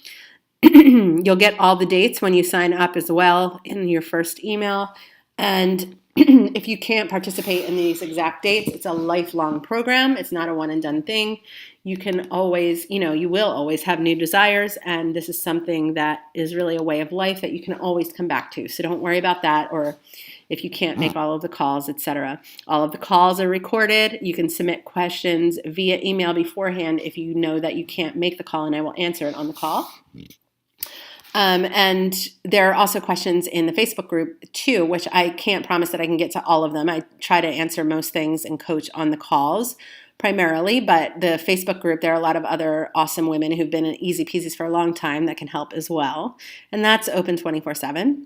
You'll get all the dates when you sign up as well in your first email. And if you can't participate in these exact dates, it's a lifelong program. It's not a one and done thing. You can always, you will always have new desires. And this is something that is really a way of life that you can always come back to. So don't worry about that. Or if you can't make all of the calls, etc. All of the calls are recorded. You can submit questions via email beforehand if you know that you can't make the call, and I will answer it on the call. And there are also questions in the Facebook group too, which I can't promise that I can get to all of them. I try to answer most things and coach on the calls primarily, but the Facebook group, there are a lot of other awesome women who've been in Easy Peasies for a long time that can help as well. And that's open 24/7.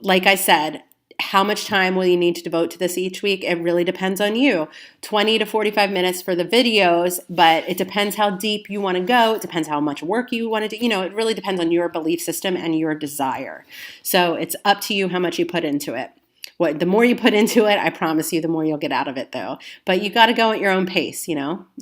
Like I said, how much time will you need to devote to this each week? It really depends on you. 20 to 45 minutes for the videos, but it depends how deep you want to go. It depends how much work you want to do. It really depends on your belief system and your desire. So it's up to you how much you put into it. The more you put into it, I promise you, the more you'll get out of it, though. But you got to go at your own pace, You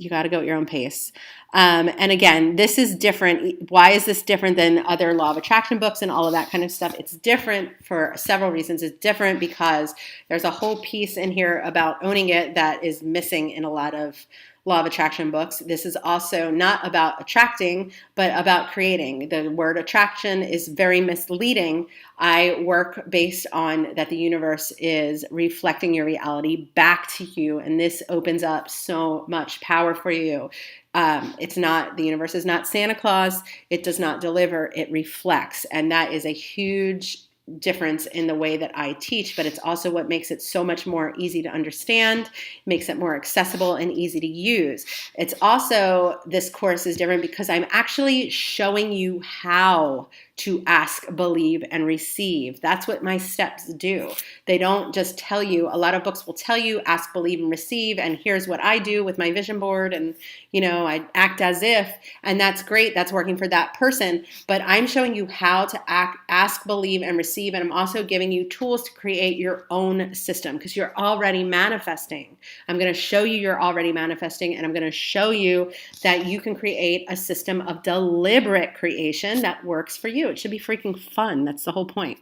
got to go at your own pace. And again, this is different. Why is this different than other law of attraction books and all of that kind of stuff? It's different for several reasons. It's different because there's a whole piece in here about owning it that is missing in a lot of law of attraction books. This is also not about attracting, but about creating. The word attraction is very misleading. I work based on that the universe is reflecting your reality back to you, and this opens up so much power for you. The universe is not Santa Claus. It does not deliver, it reflects. And that is a huge difference in the way that I teach, but it's also what makes it so much more easy to understand, makes it more accessible and easy to use. It's also, this course is different because I'm actually showing you how to ask, believe, and receive. That's what my steps do. They don't just tell you. A lot of books will tell you ask, believe, and receive, and here's what I do with my vision board, and I act as if, and that's great. That's working for that person, but I'm showing you how to ask, believe, and receive, and I'm also giving you tools to create your own system because you're already manifesting. I'm going to show you you're already manifesting, and I'm going to show you that you can create a system of deliberate creation that works for you. It should be freaking fun. That's the whole point.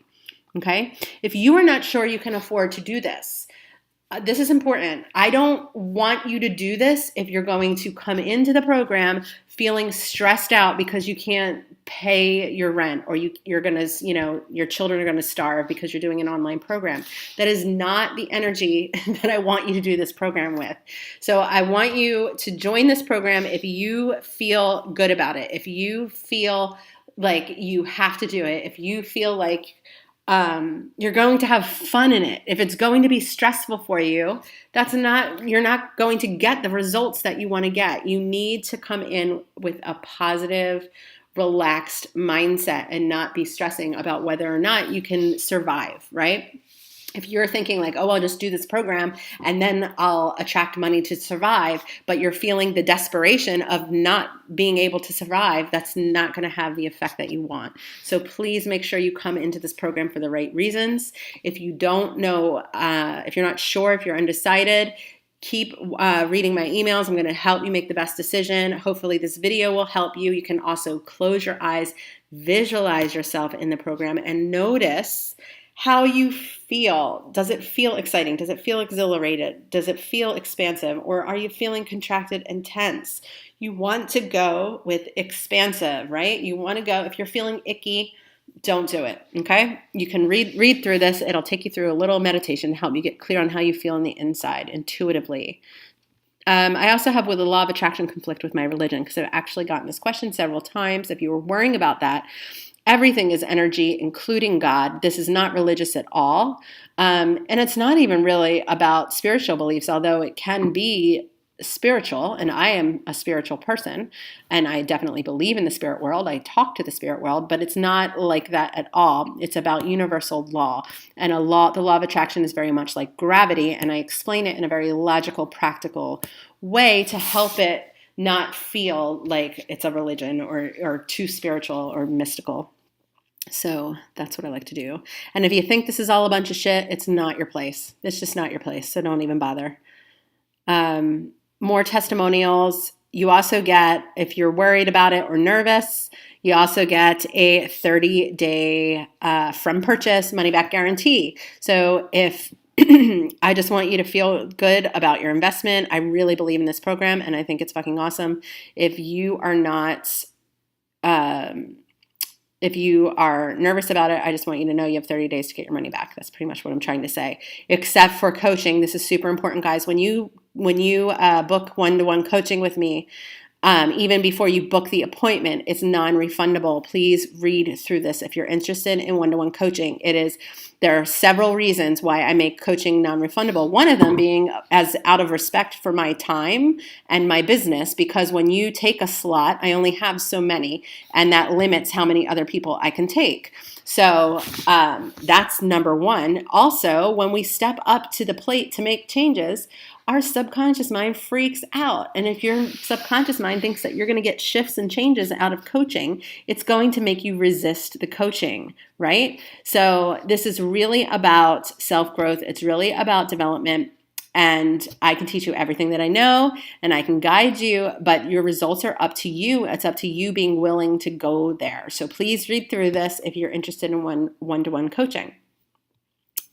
Okay? If you are not sure you can afford to do this, this is important. I don't want you to do this if you're going to come into the program feeling stressed out because you can't pay your rent, or you're going to, your children are going to starve because you're doing an online program. That is not the energy that I want you to do this program with. So I want you to join this program if you feel good about it, if you feel like you have to do it, if you feel like you're going to have fun in it. If it's going to be stressful for you, you're not going to get the results that you want to get. You need to come in with a positive, relaxed mindset and not be stressing about whether or not you can survive, right? If you're thinking like, oh, I'll just do this program and then I'll attract money to survive, but you're feeling the desperation of not being able to survive, that's not going to have the effect that you want. So please make sure you come into this program for the right reasons. If you don't know, if you're not sure, if you're undecided, keep reading my emails. I'm going to help you make the best decision. Hopefully this video will help you. You can also close your eyes, visualize yourself in the program, and notice how you feel. Does it feel exciting? Does it feel exhilarated? Does it feel expansive? Or are you feeling contracted and tense? You want to go with expansive, right? You want to go, if you're feeling icky, don't do it, okay? You can read through this. It'll take you through a little meditation to help you get clear on how you feel on the inside intuitively. I also have with the law of attraction conflict with my religion, because I've actually gotten this question several times. If you were worrying about that, everything is energy, including God. This is not religious at all. And it's not even really about spiritual beliefs, although it can be spiritual. And I am a spiritual person, and I definitely believe in the spirit world. I talk to the spirit world, but it's not like that at all. It's about universal law. And the law of attraction is very much like gravity. And I explain it in a very logical, practical way to help it not feel like it's a religion or too spiritual or mystical. So that's what I like to do. And if you think this is all a bunch of shit, it's not your place. It's just not your place. So don't even bother. More testimonials. You also get, if you're worried about it or nervous, you also get a 30-day from purchase money back guarantee. So if I just want you to feel good about your investment, I really believe in this program and I think it's fucking awesome. If you are not, if you are nervous about it, I just want you to know you have 30 days to get your money back. That's pretty much what I'm trying to say. Except for coaching. This is super important, guys. When you book one-to-one coaching with me, even before you book the appointment, it's non-refundable. Please read through this if you're interested in one-to-one coaching. There are several reasons why I make coaching non-refundable. One of them being as out of respect for my time and my business, because when you take a slot, I only have so many, and that limits how many other people I can take. So that's number one. Also, when we step up to the plate to make changes, our subconscious mind freaks out. And if your subconscious mind thinks that you're going to get shifts and changes out of coaching, it's going to make you resist the coaching, right? So this is really about self-growth. It's really about development. And I can teach you everything that I know and I can guide you, but your results are up to you. It's up to you being willing to go there. So please read through this if you're interested in one-to-one coaching.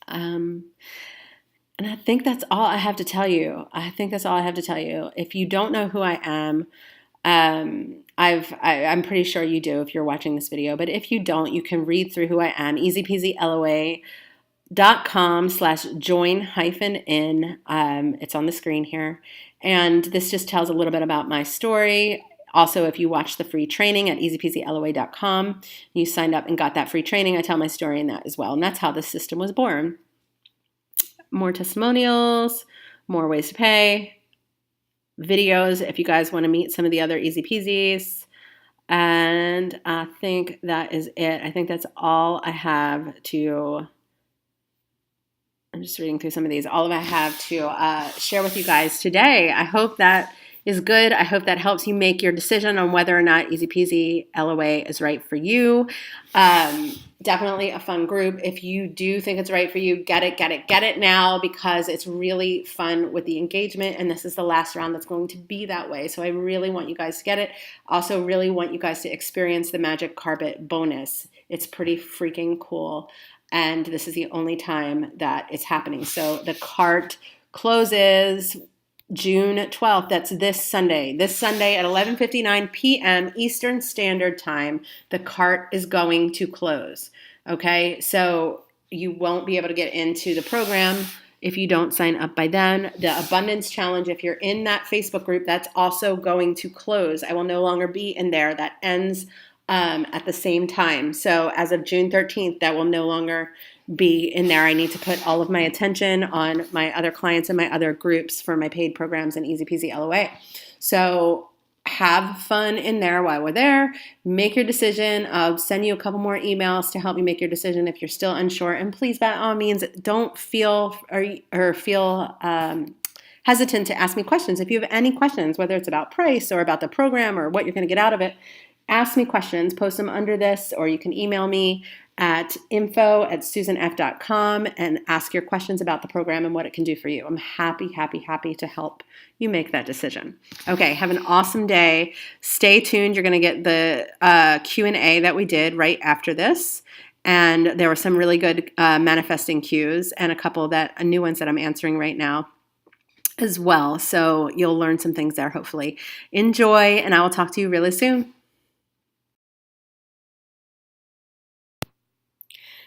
And I think that's all I have to tell you. If you don't know who I am, I'm pretty sure you do if you're watching this video. But if you don't, you can read through who I am. easypeasyloa.com/join-in. It's on the screen here. And this just tells a little bit about my story. Also, if you watch the free training at easypeasyloa.com, you signed up and got that free training, I tell my story in that as well. And that's how this system was born. More testimonials, more ways to pay, videos if you guys want to meet some of the other Easy Peasies. And I think that is it. I think that's all I have to, I'm just reading through some of these, all I have to share with you guys today. I hope that is good. I hope that helps you make your decision on whether or not Easy Peasy LOA is right for you. Definitely a fun group. If you do think it's right for you, get it now, because it's really fun with the engagement, and this is the last round that's going to be that way. So I really want you guys to get it. Also really want you guys to experience the magic carpet bonus. It's pretty freaking cool, and this is the only time that it's happening. So the cart closes June 12th. That's this Sunday. This Sunday at 11:59 p.m. Eastern Standard Time, the cart is going to close. Okay, so you won't be able to get into the program if you don't sign up by then. The Abundance Challenge, if you're in that Facebook group, that's also going to close. I will no longer be in there. That ends at the same time. So as of June 13th, that will no longer be in there. I need to put all of my attention on my other clients and my other groups for my paid programs and Easy Peasy LOA. So have fun in there while we're there. Make your decision. I'll send you a couple more emails to help you make your decision if you're still unsure. And please, by all means, don't feel or feel hesitant to ask me questions. If you have any questions, whether it's about price or about the program or what you're going to get out of it, ask me questions, post them under this, or you can email me at info@susanf.com and ask your questions about the program and what it can do for you. I'm happy to help you make that decision. Okay, have an awesome day. Stay tuned. You're going to get the Q&A that we did right after this. And there were some really good manifesting cues and a couple that new ones that I'm answering right now as well. So you'll learn some things there, hopefully. Enjoy, and I will talk to you really soon.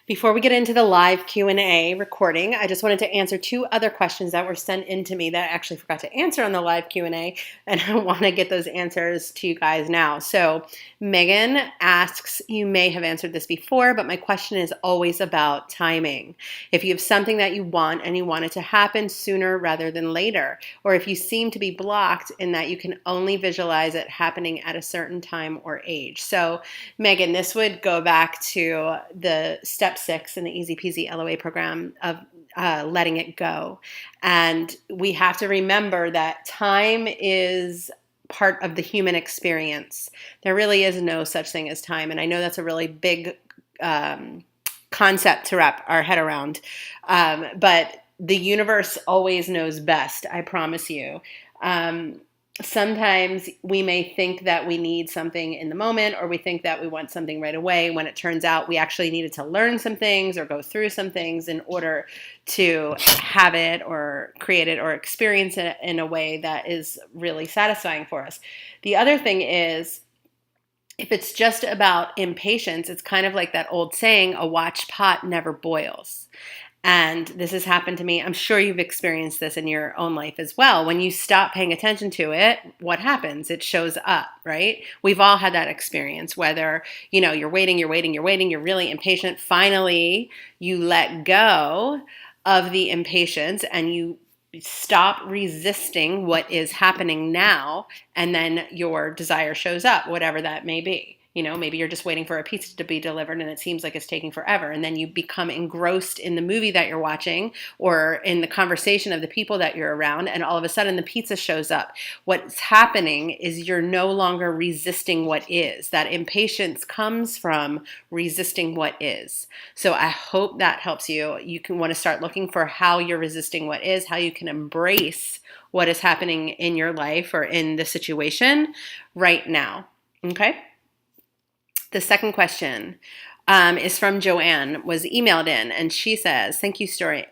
Before we get into the live Q&A recording, I just wanted to answer two other questions that were sent in to me that I actually forgot to answer on the live Q&A, and I want to get those answers to you guys now. So Megan asks, you may have answered this before, but my question is always about timing. If you have something that you want and you want it to happen sooner rather than later, or if you seem to be blocked in that you can only visualize it happening at a certain time or age. So Megan, this would go back to the step 6 in the Easy Peasy LOA program of letting it go. And we have to remember that time is part of the human experience. There really is no such thing as time. And I know that's a really big concept to wrap our head around. But the universe always knows best, I promise you. Sometimes we may think that we need something in the moment, or we think that we want something right away, when it turns out we actually needed to learn some things or go through some things in order to have it or create it or experience it in a way that is really satisfying for us. The other thing is, if it's just about impatience, it's kind of like that old saying, a watched pot never boils. And this has happened to me. I'm sure you've experienced this in your own life as well. When you stop paying attention to it, what happens? It shows up, right? We've all had that experience, whether, you're waiting, you're really impatient. Finally, you let go of the impatience and you stop resisting what is happening now, and then your desire shows up, whatever that may be. Maybe you're just waiting for a pizza to be delivered and it seems like it's taking forever. And then you become engrossed in the movie that you're watching or in the conversation of the people that you're around. And all of a sudden the pizza shows up. What's happening is you're no longer resisting what is. That impatience comes from resisting what is. So I hope that helps you. You can want to start looking for how you're resisting what is, how you can embrace what is happening in your life or in the situation right now. Okay? The second question is from Joanne, was emailed in, and she says, Thank you, Susan.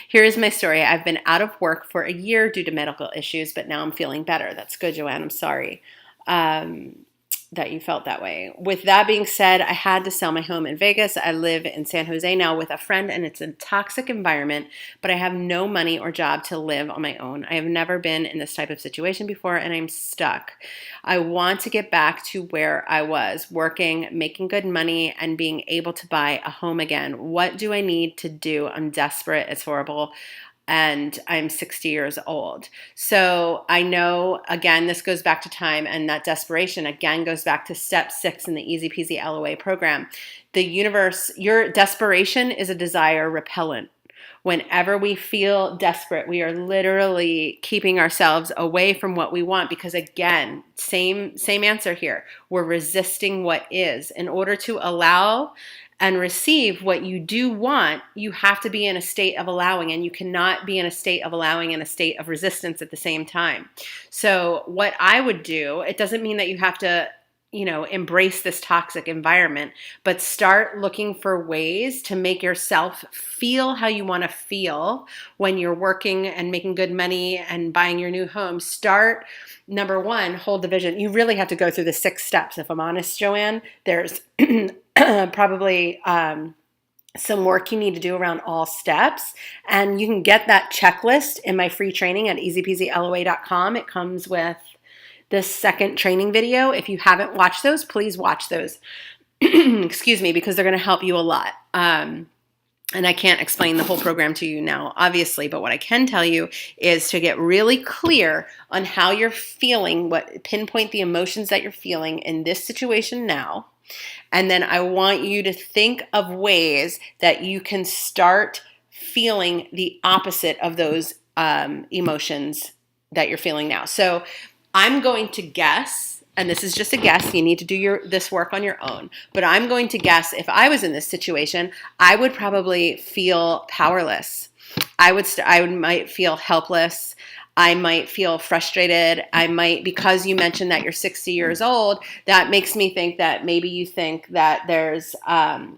Here is my story. I've been out of work for a year due to medical issues, but now I'm feeling better. That's good, Joanne. I'm sorry that you felt that way. With that being said, I had to sell my home in Vegas. I live in San Jose now with a friend, and it's a toxic environment, but I have no money or job to live on my own. I have never been in this type of situation before, and I'm stuck. I want to get back to where I was, working, making good money, and being able to buy a home again. What do I need to do? I'm desperate. It's horrible. And I'm 60 years old. So I know, again, this goes back to time, and that desperation, again, goes back to step 6 in the Easy Peasy LOA program. The universe, your desperation is a desire repellent. Whenever we feel desperate, we are literally keeping ourselves away from what we want because, again, same answer here. We're resisting what is. In order to allow and receive what you do want, you have to be in a state of allowing, and you cannot be in a state of allowing and a state of resistance at the same time. So what I would do, it doesn't mean that you have to embrace this toxic environment, but start looking for ways to make yourself feel how you want to feel when you're working and making good money and buying your new home. Start, number one, hold the vision. You really have to go through the 6 steps. If I'm honest, Joanne, there's probably some work you need to do around all steps. And you can get that checklist in my free training at easypeasyloa.com. It comes with this second training video. If you haven't watched those, please watch those. Excuse me, because they're going to help you a lot. And I can't explain the whole program to you now, obviously, but what I can tell you is to get really clear on how you're feeling, pinpoint the emotions that you're feeling in this situation now. And then I want you to think of ways that you can start feeling the opposite of those emotions that you're feeling now. So I'm going to guess, and this is just a guess, you need to do this work on your own, but I'm going to guess if I was in this situation, I would probably feel powerless. I might feel helpless. I might feel frustrated. Because you mentioned that you're 60 years old, that makes me think that maybe you think that there's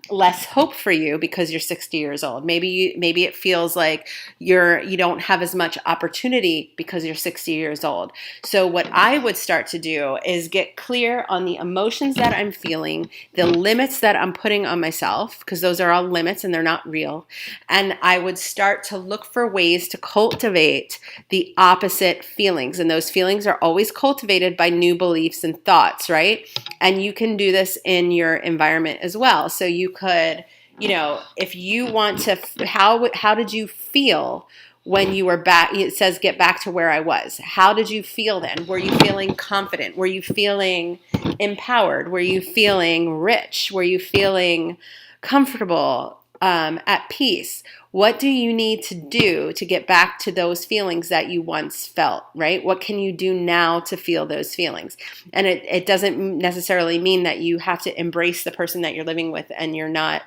less hope for you because you're 60 years old. Maybe it feels like you don't have as much opportunity because you're 60 years old. So what I would start to do is get clear on the emotions that I'm feeling, the limits that I'm putting on myself, because those are all limits and they're not real. And I would start to look for ways to cultivate the opposite feelings. And those feelings are always cultivated by new beliefs and thoughts, right? And you can do this in your environment as well. So you could, if you want to, how did you feel when you were back? It says, get back to where I was. How did you feel then? Were you feeling confident? Were you feeling empowered? Were you feeling rich? Were you feeling comfortable, at peace? What do you need to do to get back to those feelings that you once felt, right? What can you do now to feel those feelings? And it doesn't necessarily mean that you have to embrace the person that you're living with and you're not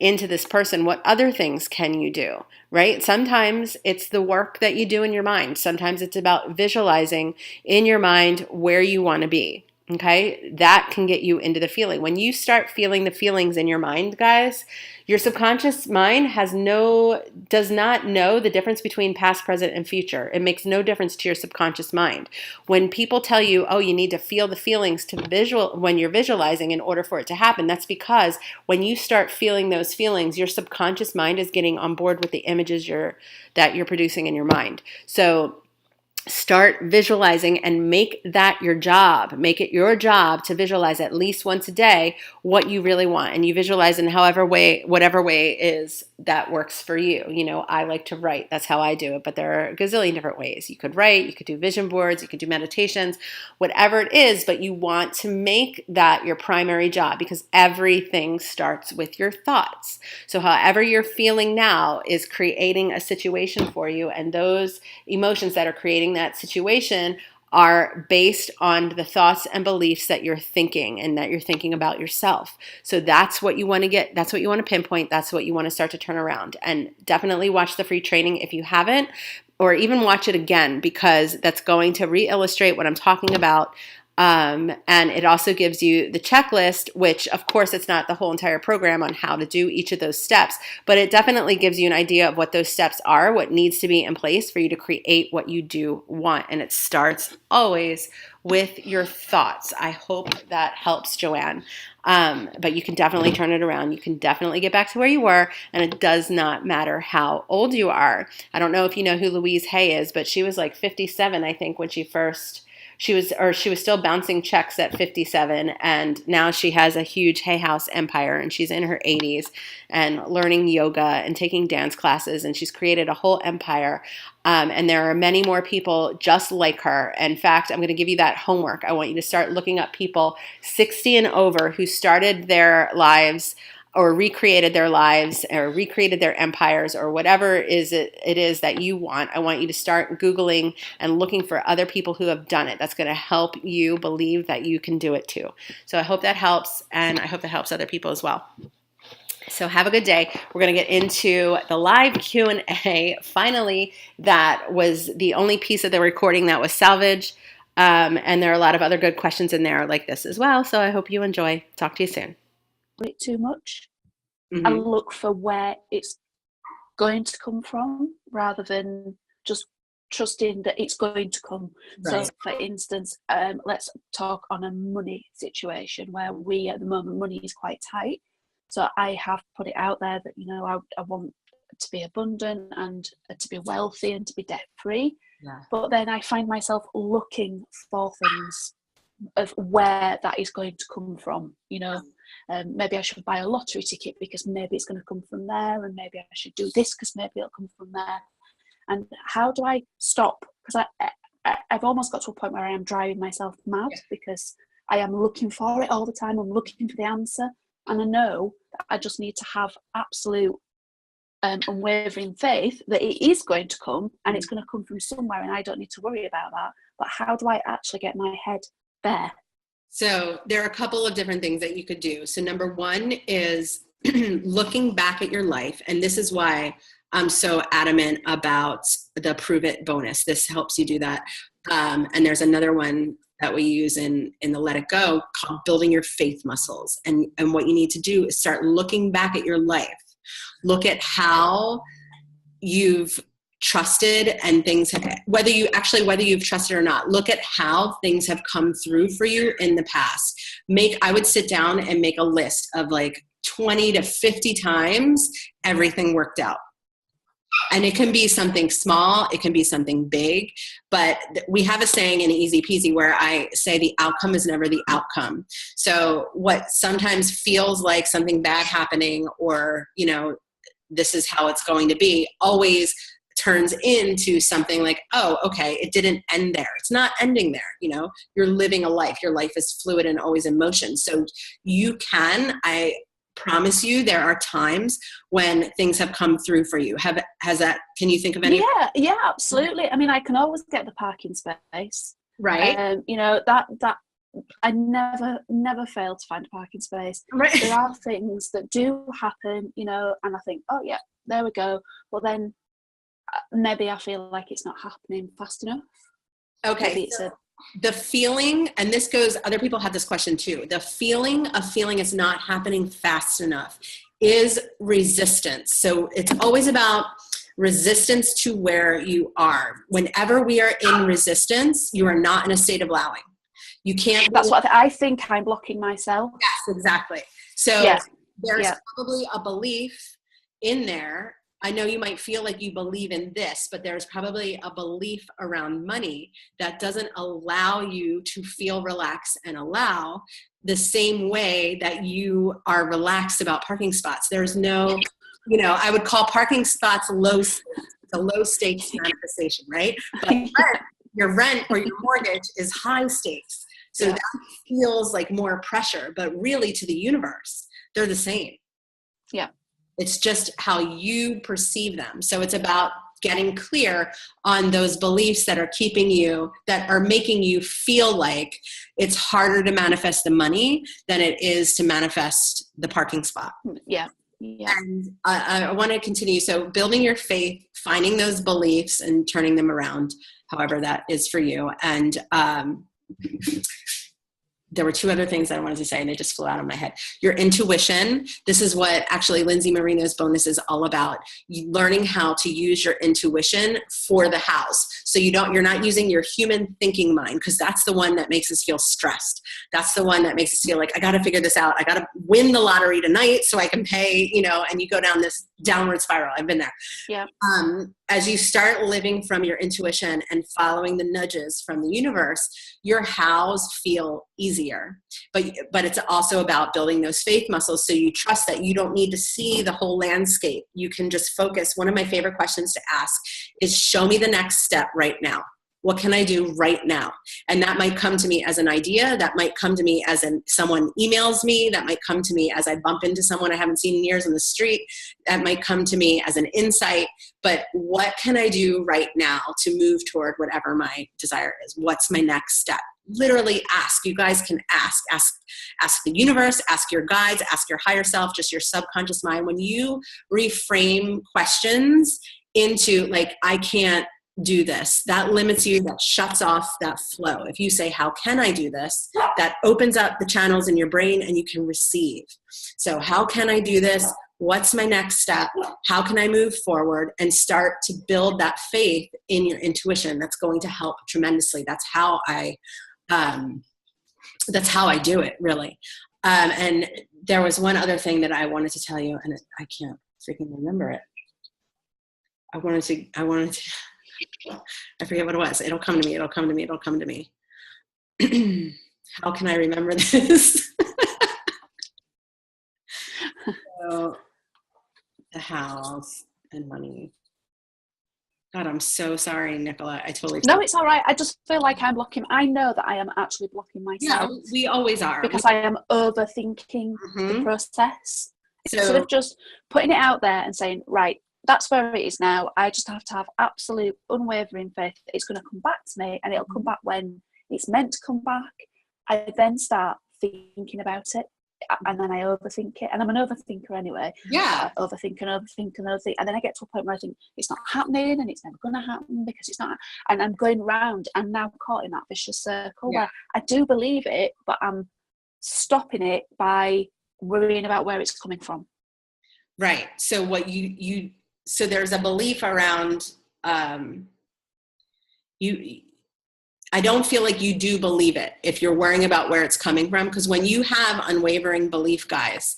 into this person. What other things can you do, right? Sometimes it's the work that you do in your mind. Sometimes it's about visualizing in your mind where you want to be. Okay, that can get you into the feeling. When you start feeling the feelings in your mind, guys, your subconscious mind does not know the difference between past, present, and future. It makes no difference to your subconscious mind. When people tell you, oh, you need to feel the feelings when you're visualizing in order for it to happen, that's because when you start feeling those feelings, your subconscious mind is getting on board with the images that you're producing in your mind. So start visualizing and make that your job. Make it your job to visualize at least once a day what you really want. And you visualize in whatever way is that works for you. I like to write. That's how I do it. But there are a gazillion different ways. You could write, you could do vision boards, you could do meditations, whatever it is. But you want to make that your primary job because everything starts with your thoughts. So however you're feeling now is creating a situation for you. And those emotions that are creating that situation are based on the thoughts and beliefs that you're thinking and that you're thinking about yourself. So that's what you want to get. That's what you want to pinpoint. That's what you want to start to turn around. And definitely watch the free training if you haven't, or even watch it again, because that's going to re-illustrate what I'm talking about. And it also gives you the checklist, which of course it's not the whole entire program on how to do each of those steps, but it definitely gives you an idea of what those steps are, what needs to be in place for you to create what you do want. And it starts always with your thoughts. I hope that helps, Joanne. But you can definitely turn it around. You can definitely get back to where you were, and it does not matter how old you are. I don't know if you know who Louise Hay is, but she was like 57, I think, when she was still bouncing checks at 57, and now she has a huge Hay House empire, and she's in her 80s and learning yoga and taking dance classes, and she's created a whole empire. And there are many more people just like her. In fact, I'm going to give you that homework. I want you to start looking up people 60 and over who started their lives or recreated their lives or recreated their empires or whatever it is that you want. I want you to start Googling and looking for other people who have done it. That's going to help you believe that you can do it too. So I hope that helps, and I hope that helps other people as well. So have a good day. We're going to get into the live Q&A. Finally, that was the only piece of the recording that was salvaged. And there are a lot of other good questions in there like this as well. So I hope you enjoy. Talk to you soon. Too much. Mm-hmm. I look for where it's going to come from rather than just trusting that it's going to come. Right. So for instance, let's talk on a money situation where we at the moment money is quite tight. So I have put it out there that, you know, I want to be abundant and to be wealthy and to be debt free. Yeah. But then I find myself looking for things of where that is going to come from, you know. Maybe I should buy a lottery ticket because maybe it's going to come from there, and maybe I should do this because maybe it'll come from there. And how do I stop? Because I've almost got to a point where I am driving myself mad because I am looking for it all the time. I'm looking for the answer, and I know that I just need to have absolute unwavering faith that it is going to come, and it's going to come from somewhere, and I don't need to worry about that. But how do I actually get my head there? So there are a couple of different things that you could do. So number one is looking back at your life. And this is why I'm so adamant about the Prove It bonus. This helps you do that. And there's another one that we use in the Let It Go called building your faith muscles. And what you need to do is start looking back at your life. Look at how you've trusted and things have, whether you've trusted or not, look at how things have come through for you in the past. I would sit down and make a list of like 20 to 50 times everything worked out. And it can be something small, it can be something big, but we have a saying in Easy Peasy where I say the outcome is never the outcome. So what sometimes feels like something bad happening, or, you know, this is how it's going to be, always turns into something like, oh, okay, it didn't end there. It's not ending there. You know, you're living a life. Your life is fluid and always in motion. So I promise you, there are times when things have come through for you. Can you think of any? Yeah, absolutely. I mean, I can always get the parking space. Right. You know, that I never fail to find a parking space. Right. There are things that do happen, you know, and I think, oh yeah, there we go. But then maybe I feel like it's not happening fast enough. Okay. The feeling, and this goes, other people have this question too. The feeling of feeling it's not happening fast enough is resistance. So it's always about resistance to where you are. Whenever we are in resistance, you are not in a state of allowing. You can't. That's what I think. I'm blocking myself. Yes, exactly. So there's probably a belief in there. I know you might feel like you believe in this, but there's probably a belief around money that doesn't allow you to feel relaxed and allow the same way that you are relaxed about parking spots. There's no, you know, I would call parking spots a low stakes manifestation, right? But your rent or your mortgage is high stakes. So that feels like more pressure, but really to the universe, they're the same. Yeah. It's just how you perceive them. So it's about getting clear on those beliefs that are making you feel like it's harder to manifest the money than it is to manifest the parking spot. Yeah. And I want to continue. So building your faith, finding those beliefs and turning them around, however that is for you. And there were two other things that I wanted to say, and they just flew out of my head. Your intuition. This is what actually Lindsay Marino's bonus is all about. Learning how to use your intuition for the house. So you're not using your human thinking mind, because that's the one that makes us feel stressed. That's the one that makes us feel like, I got to figure this out. I got to win the lottery tonight so I can pay, you know, and you go down this downward spiral. I've been there. Yeah. As you start living from your intuition and following the nudges from the universe, your hows feel easier. But it's also about building those faith muscles, so you trust that you don't need to see the whole landscape. You can just focus. One of my favorite questions to ask is, show me the next step right now. What can I do right now? And that might come to me as an idea. That might come to me as someone emails me. That might come to me as I bump into someone I haven't seen in years on the street. That might come to me as an insight. But what can I do right now to move toward whatever my desire is? What's my next step? Literally ask. You guys can ask the universe, ask your guides, ask your higher self, just your subconscious mind. When you reframe questions into like, I can't do this. That limits you, that shuts off that flow. If you say, how can I do this? That opens up the channels in your brain and you can receive. So how can I do this? What's my next step? How can I move forward and start to build that faith in your intuition? That's going to help tremendously. That's how I do it, really. And there was one other thing that I wanted to tell you, and I can't freaking remember it. I wanted to, I forget what it was. It'll come to me. How can I remember this? So, the house and money. God, I'm so sorry, Nicola. I totally. No, it's all right. I just feel like I'm blocking. I know that I am actually blocking myself. Yeah, we always are. Because I am overthinking the process. So, instead of just putting it out there and saying, right, that's where it is now. I just have to have absolute unwavering faith that it's going to come back to me, and it'll come back when it's meant to come back. I then start thinking about it, and then I overthink it. And I'm an overthinker anyway. Yeah. I overthink, and then I get to a point where I think it's not happening, and it's never going to happen because it's not. And I'm going round and now caught in that vicious circle where I do believe it, but I'm stopping it by worrying about where it's coming from. Right. So what so there's a belief around I don't feel like you do believe it if you're worrying about where it's coming from, because when you have unwavering belief, guys,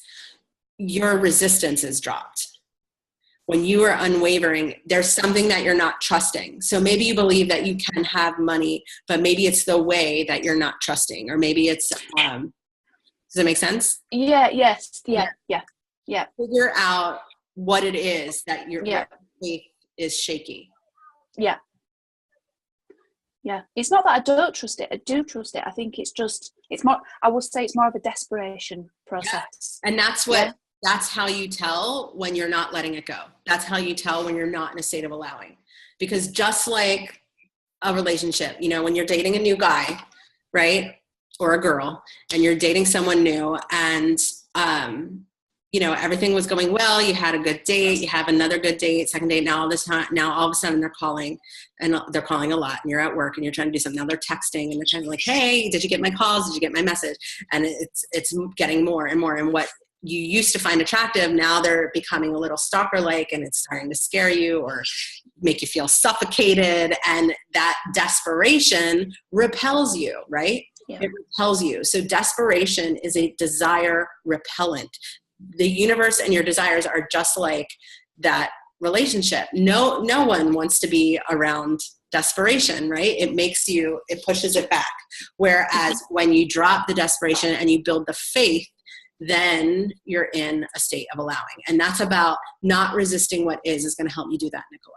your resistance is dropped. When you are unwavering, there's something that you're not trusting. So maybe you believe that you can have money, but maybe it's the way that you're not trusting, or maybe it's does that make sense? Yeah. Figure out what it is that your faith is shaky. Yeah. It's not that I don't trust it. I do trust it. I think it's more, I would say it's more of a desperation process. Yeah. And that's how you tell when you're not letting it go. That's how you tell when you're not in a state of allowing. Because just like a relationship, when you're dating a new guy, right? Or a girl, and you're dating someone new, and everything was going well. You had a good date. You have another good date, second date. Now all of a sudden they're calling, and they're calling a lot. And you're at work, and you're trying to do something. Now they're texting, and they're kind of like, "Hey, did you get my calls? Did you get my message?" And it's getting more and more. And what you used to find attractive, now they're becoming a little stalker-like, and it's starting to scare you or make you feel suffocated. And that desperation repels you, right? Yeah. It repels you. So desperation is a desire repellent. The universe and your desires are just like that relationship. No one wants to be around desperation, right? It pushes it back. Whereas when you drop the desperation and you build the faith, then you're in a state of allowing. And that's about not resisting what is going to help you do that, Nicola.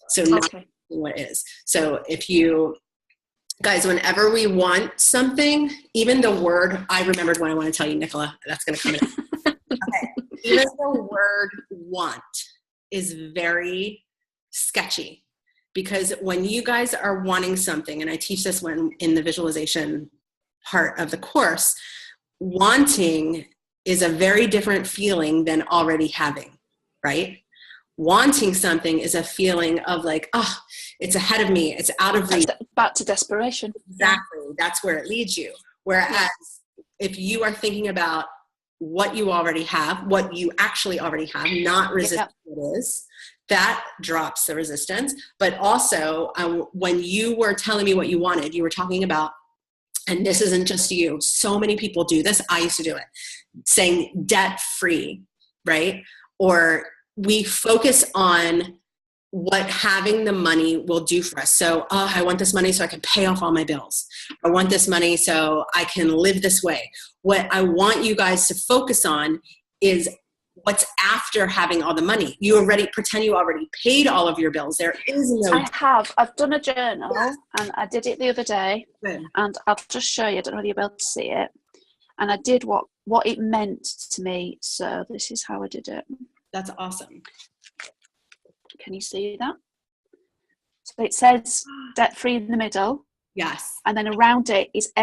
So not resisting what is. So if you, guys, whenever we want something, even the word, I remembered what I want to tell you, Nicola, that's going to come in. Okay. Even the word want is very sketchy, because when you guys are wanting something, and I teach this in the visualization part of the course, wanting is a very different feeling than already having, right? Wanting something is a feeling of like, oh, it's ahead of me. It's out of reach. Back to desperation. Exactly. That's where it leads you. Whereas if you are thinking about what you already have, what you actually already have, not resist what is, that drops the resistance. But also, when you were telling me what you wanted, you were talking about, and this isn't just you, so many people do this. I used to do it, saying debt free, right? Or we focus on what having the money will do for us. So, I want this money so I can pay off all my bills. I want this money so I can live this way. What I want you guys to focus on is what's after having all the money. Pretend you already paid all of your bills. There is no. I've done a journal, and I did it the other day. Good. And I'll just show you. I don't know whether you'll be able to see it. And I did what it meant to me. So this is how I did it. That's awesome. Can you see that? So it says debt-free in the middle. Yes. And then around it is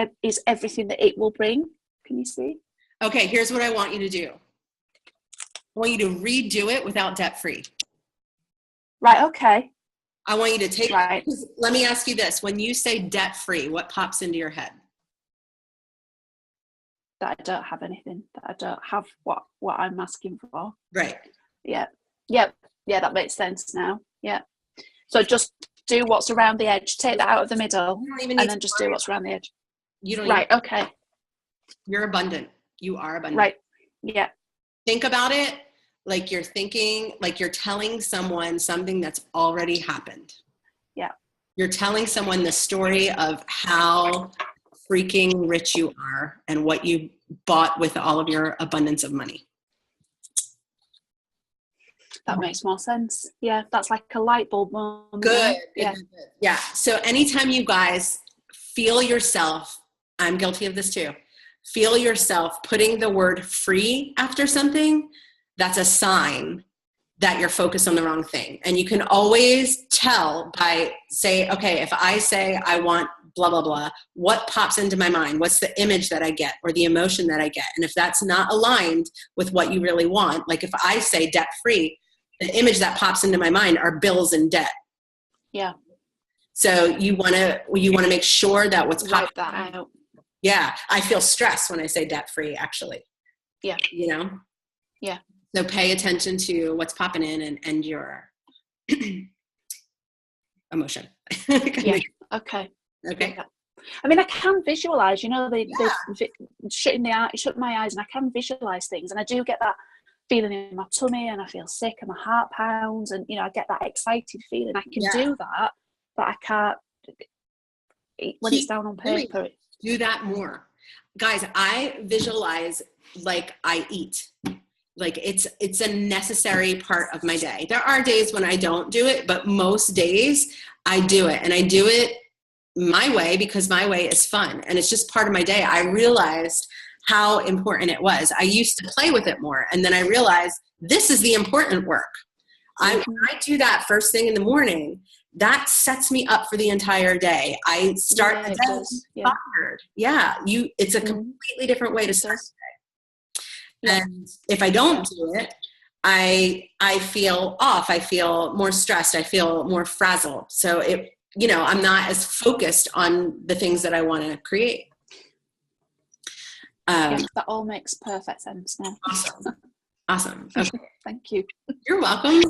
everything that it will bring. Can you see? Okay, here's what I want you to do. I want you to redo it without debt-free. Right, okay. I want you to take, Right. let me ask you this. When you say debt free, what pops into your head? That I don't have anything, that I don't have what I'm asking for. Right. Yeah, that makes sense now. Yeah. So just do what's around the edge, take that out of the middle, and then just do what's around the edge. You don't right, okay. You're abundant. You are abundant. Right. Yeah. Think about it like you're thinking, like you're telling someone something that's already happened. Yeah. You're telling someone the story of how freaking rich you are and what you bought with all of your abundance of money. That makes more sense. Yeah, that's like a light bulb moment. Good. Yeah. Good. Yeah. So anytime you guys feel yourself, I'm guilty of this too, feel yourself putting the word free after something, that's a sign that you're focused on the wrong thing. And you can always tell by say, okay, if I say I want blah, blah, blah, what pops into my mind? What's the image that I get or the emotion that I get? And if that's not aligned with what you really want, like if I say debt free, the image that pops into my mind are bills and debt. Yeah. So you want to make sure that what's popping. Write that out. Yeah. I feel stressed when I say debt free, actually. Yeah. You know? Yeah. So pay attention to what's popping in and your emotion. Yeah. Okay. Okay. Yeah. I mean, I can visualize, you know, shut my eyes and I can visualize things. And I do get that feeling in my tummy and I feel sick and my heart pounds and, you know, I get that excited feeling. I can do that, but I can't, when it's down on paper. Do that more. Guys, I visualize like I eat. Like it's a necessary part of my day. There are days when I don't do it, but most days I do it. And I do it my way because my way is fun. And it's just part of my day. I realized how important it was. I used to play with it more. And then I realized this is the important work. I do that first thing in the morning. That sets me up for the entire day. I start the day inspired. Yeah. It's a completely different way to start the day. And if I don't do it, I feel off. I feel more stressed. I feel more frazzled. So I'm not as focused on the things that I want to create. That all makes perfect sense now. Awesome. Okay. Thank you. You're welcome.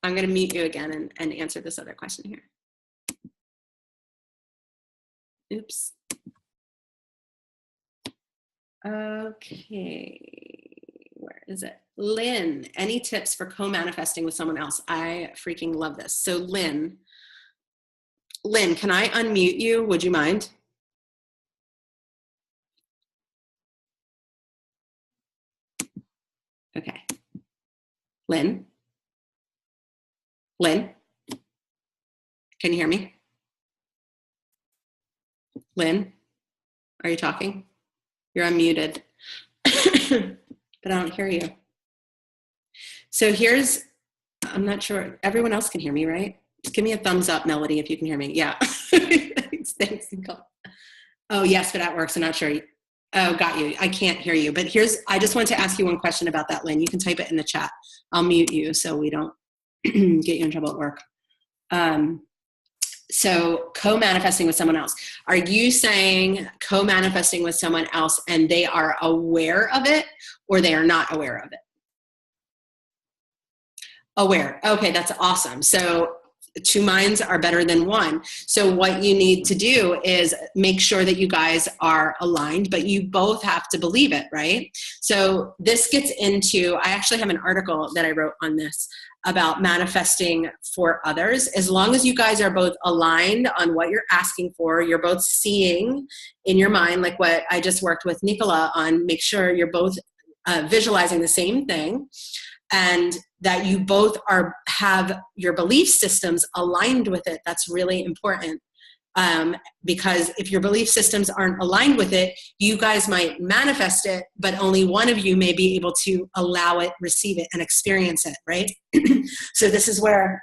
I'm going to mute you again and answer this other question here. Oops. Okay. Where is it? Lynn, any tips for co-manifesting with someone else? I freaking love this. So Lynn, can I unmute you? Would you mind? Okay. Lynn, can you hear me? Lynn, are you talking? You're unmuted, but I don't hear you. So I'm not sure, everyone else can hear me, right? Just give me a thumbs up, Melody, if you can hear me. Yeah. Thanks. Oh, yes, but at work, so not sure. Oh, got you. I can't hear you, but I just want to ask you one question about that, Lynn. You can type it in the chat. I'll mute you so we don't get you in trouble at work. So co-manifesting with someone else. Are you saying co-manifesting with someone else and they are aware of it or they are not aware of it? Aware. Okay, that's awesome. So two minds are better than one. So what you need to do is make sure that you guys are aligned, but you both have to believe it, right? So this gets into, I actually have an article that I wrote on this about manifesting for others. As long as you guys are both aligned on what you're asking for, you're both seeing in your mind, like what I just worked with Nicola on, make sure you're both visualizing the same thing, and that you both have your belief systems aligned with it. That's really important. Because if your belief systems aren't aligned with it, you guys might manifest it, but only one of you may be able to allow it, receive it, and experience it, right? So this is where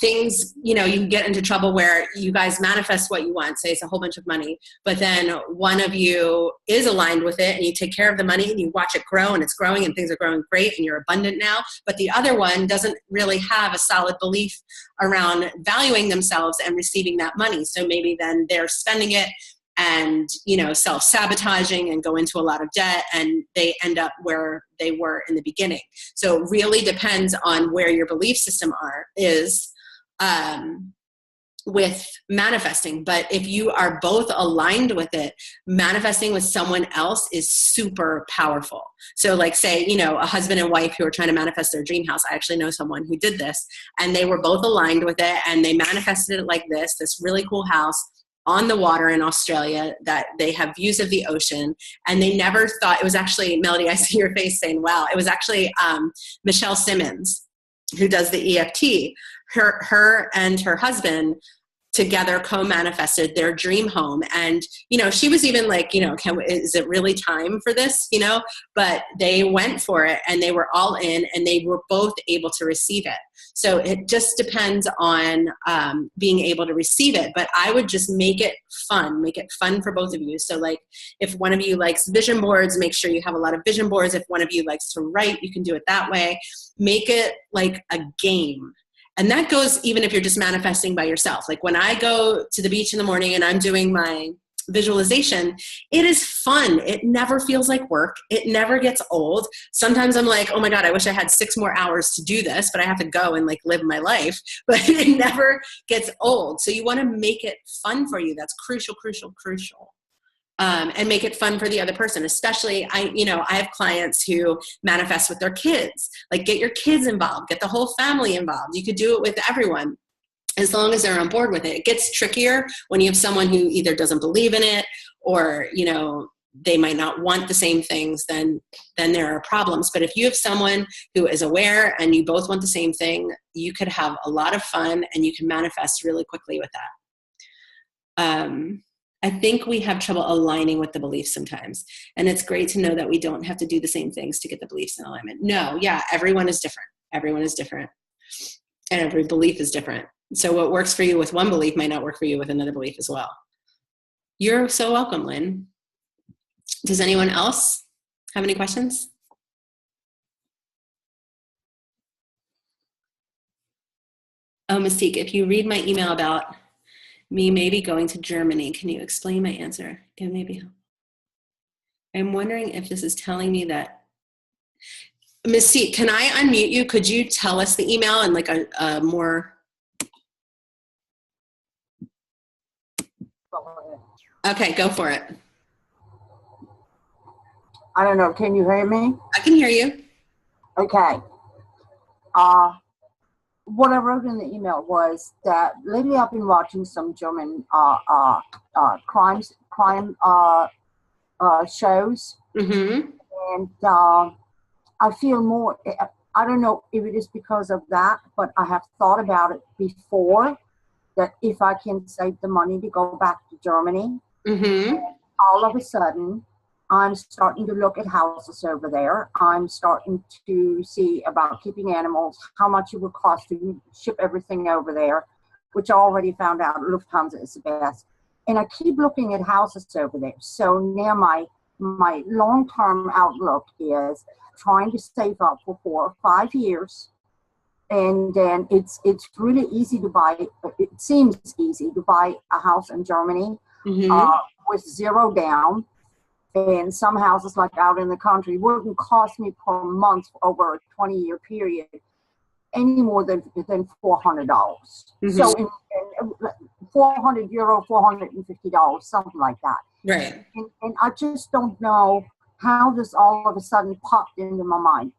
things, you know, you can get into trouble where you guys manifest what you want, say it's a whole bunch of money, but then one of you is aligned with it and you take care of the money and you watch it grow and it's growing and things are growing great and you're abundant now, but the other one doesn't really have a solid belief around valuing themselves and receiving that money. So maybe then they're spending it and, you know, self-sabotaging and go into a lot of debt, and they end up where they were in the beginning. So it really depends on where your belief system is with manifesting. But if you are both aligned with it, manifesting with someone else is super powerful. So like, say, you know, a husband and wife who are trying to manifest their dream house. I actually know someone who did this, and they were both aligned with it, and they manifested it like this really cool house on the water in Australia that they have views of the ocean. And they never thought, it was actually, Melody, I see your face saying, wow, it was actually Michelle Simmons, who does the EFT. Her and her husband together co-manifested their dream home. And, you know, she was even like, you know, is it really time for this? You know, but they went for it and they were all in and they were both able to receive it. So it just depends on being able to receive it. But I would just make it fun for both of you. So like if one of you likes vision boards, make sure you have a lot of vision boards. If one of you likes to write, you can do it that way. Make it like a game. And that goes even if you're just manifesting by yourself. Like when I go to the beach in the morning and I'm doing my visualization, it is fun. It never feels like work. It never gets old. Sometimes I'm like, oh my God, I wish I had 6 more hours to do this, but I have to go and like live my life. But it never gets old. So you want to make it fun for you. That's crucial, crucial, crucial. And make it fun for the other person. Especially, I have clients who manifest with their kids. Like get your kids involved, get the whole family involved. You could do it with everyone as long as they're on board with it. It gets trickier when you have someone who either doesn't believe in it or, you know, they might not want the same things, then there are problems. But if you have someone who is aware and you both want the same thing, you could have a lot of fun and you can manifest really quickly with that. I think we have trouble aligning with the beliefs sometimes. And it's great to know that we don't have to do the same things to get the beliefs in alignment. No, yeah, everyone is different. Everyone is different. And every belief is different. So what works for you with one belief might not work for you with another belief as well. You're so welcome, Lynn. Does anyone else have any questions? Oh, Mystique, if you read my email about me maybe going to Germany, can you explain my answer? It may be helpful. I'm wondering if this is telling me that. Mystique, can I unmute you? Could you tell us the email and like a more? Okay, go for it. I don't know. Can you hear me? I can hear you. Okay. What I wrote in the email was that lately I've been watching some German crime shows, and I feel more. I don't know if it is because of that, but I have thought about it before. That if I can save the money to go back to Germany, all of a sudden I'm starting to look at houses over there. I'm starting to see about keeping animals, how much it would cost to ship everything over there, which I already found out Lufthansa is the best. And I keep looking at houses over there. So now my long-term outlook is trying to save up for 4 or 5 years. And then it's really easy to buy. It seems easy to buy a house in Germany with 0 down. And some houses like out in the country wouldn't cost me per month over a 20-year period any more than $400. So in 400 euro, $450, something like that. Right. And I just don't know how this all of a sudden popped into my mind.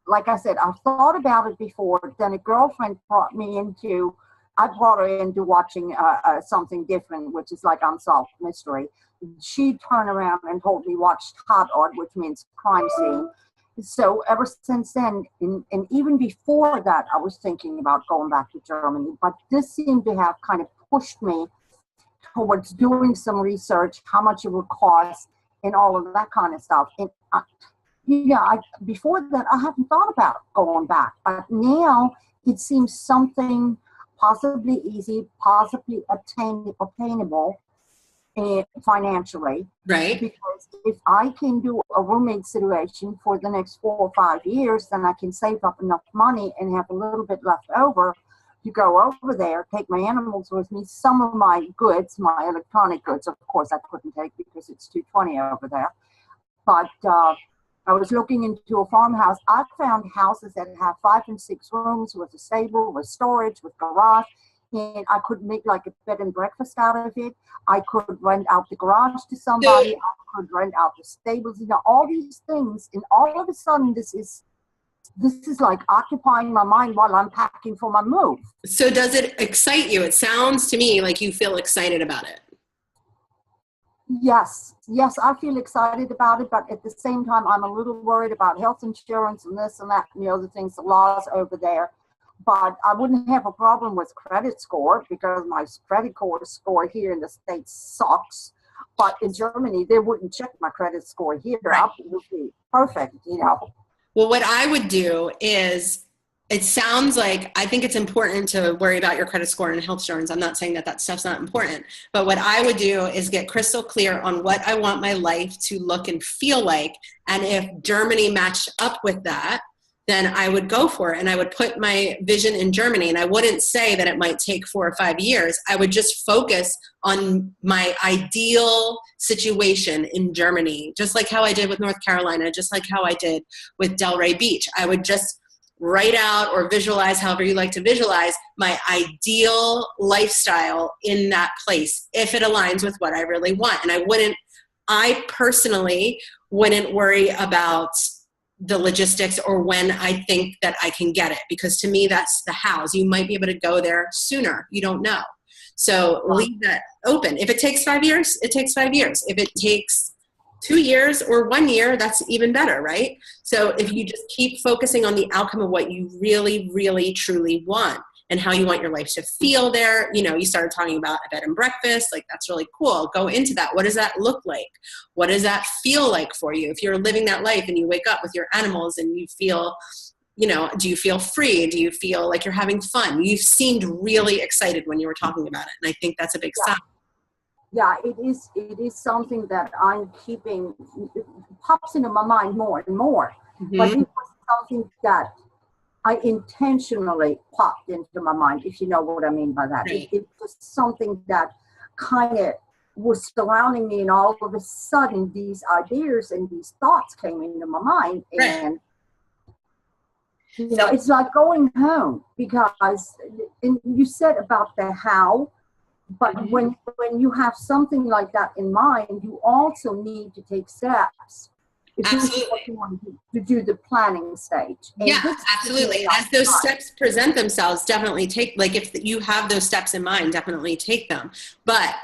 Like I said, I've thought about it before. Then a girlfriend I brought her into watching something different, which is like Unsolved Mystery. She turned around and told me watch Tatort, which means crime scene. So ever since then, and even before that, I was thinking about going back to Germany. But this seemed to have kind of pushed me towards doing some research, how much it would cost, and all of that kind of stuff. And before that, I haven't thought about going back. But now it seems something possibly easy, possibly obtainable financially. Right. Because if I can do a roommate situation for the next 4 or 5 years, then I can save up enough money and have a little bit left over to go over there, take my animals with me. Some of my goods, my electronic goods, of course, I couldn't take because it's $220 over there. But I was looking into a farmhouse. I found houses that have 5 and 6 rooms with a stable, with storage, with garage. And I could make like a bed and breakfast out of it. I could rent out the garage to somebody. I could rent out the stables, all these things. And all of a sudden, this is like occupying my mind while I'm packing for my move. So does it excite you? It sounds to me like you feel excited about it. Yes, I feel excited about it, but at the same time, I'm a little worried about health insurance and this and that and the other things, the laws over there. But I wouldn't have a problem with credit score because my credit score here in the States sucks. But in Germany, they wouldn't check my credit score here. Right. It would be perfect, Well, what I would do is, it sounds like, I think it's important to worry about your credit score and health insurance. I'm not saying that stuff's not important, but what I would do is get crystal clear on what I want my life to look and feel like. And if Germany matched up with that, then I would go for it. And I would put my vision in Germany. And I wouldn't say that it might take 4 or 5 years. I would just focus on my ideal situation in Germany, just like how I did with North Carolina, just like how I did with Delray Beach. I would just write out or visualize, however you like to visualize, my ideal lifestyle in that place, if it aligns with what I really want. And I personally wouldn't worry about the logistics or when I think that I can get it, because to me, that's the hows. You might be able to go there sooner. You don't know. So leave that open. If it takes 5 years, it takes 5 years. If it takes 2 years or 1 year, that's even better, right? So if you just keep focusing on the outcome of what you really, really, truly want and how you want your life to feel there, you started talking about a bed and breakfast, like that's really cool. Go into that. What does that look like? What does that feel like for you? If you're living that life and you wake up with your animals and you feel, do you feel free? Do you feel like you're having fun? You seemed really excited when you were talking about it. And I think that's a big sign. Yeah, it is something that I'm keeping, it pops into my mind more and more. Mm-hmm. But it was something that I intentionally popped into my mind, if you know what I mean by that. Right. It was something that kind of was surrounding me, and all of a sudden these ideas and these thoughts came into my mind. Right. And it's like going home, because and you said about the how, but mm-hmm. when you have something like that in mind, you also need to take steps. If this is what you want to do the planning stage. And yeah, absolutely. As those steps present themselves, definitely take, like if you have those steps in mind, definitely take them. But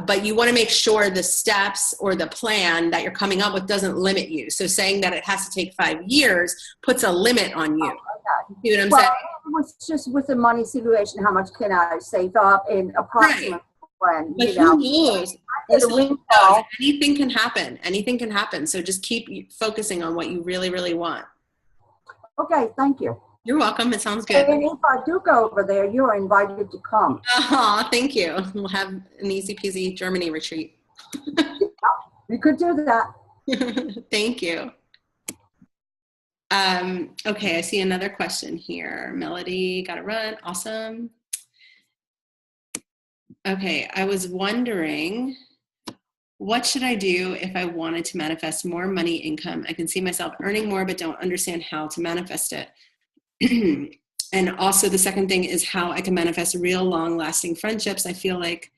but you want to make sure the steps or the plan that you're coming up with doesn't limit you. So saying that it has to take 5 years puts a limit on you. Okay. You know what I'm saying? It was just with the money situation, how much can I save up in approximately when, but who knows? Anything can happen. Anything can happen. So just keep focusing on what you really, really want. Okay, thank you. You're welcome. It sounds good. And if I do go over there, you're invited to come. Oh, thank you. We'll have an easy peasy Germany retreat. We could do that. Thank you. Okay, I see another question here. Melody, got to run. Awesome. Okay, I was wondering, what should I do if I wanted to manifest more money income? I can see myself earning more, but don't understand how to manifest it. And also the second thing is how I can manifest real long-lasting friendships. I feel like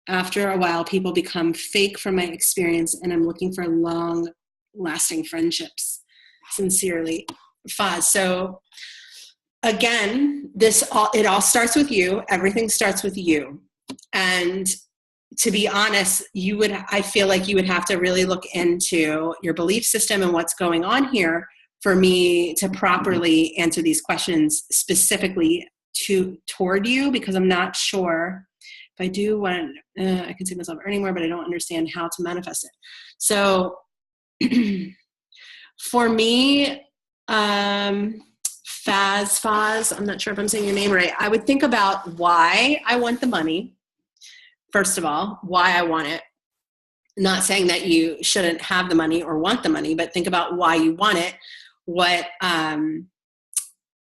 after a while, people become fake from my experience, and I'm looking for long-lasting friendships. Sincerely, Faz. So again, it all starts with you. Everything starts with you. And to be honest, I feel like you would have to really look into your belief system and what's going on here for me to properly answer these questions specifically toward you, because I'm not sure if I do want, I can see myself earning more, but I don't understand how to manifest it. So for me, Faz, I'm not sure if I'm saying your name right. I would think about why I want the money. First of all, why I want it. Not saying that you shouldn't have the money or want the money, but think about why you want it. What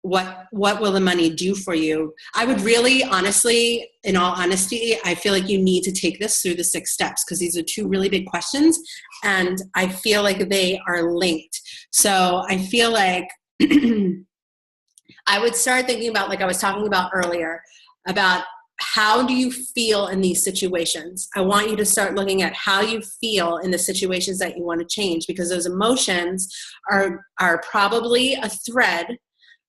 will the money do for you? I would really, honestly, in all honesty, I feel like you need to take this through the 6 steps, because these are 2 really big questions, and I feel like they are linked. So I feel like I would start thinking about, like I was talking about earlier, about how do you feel in these situations? I want you to start looking at how you feel in the situations that you want to change, because those emotions are probably a thread,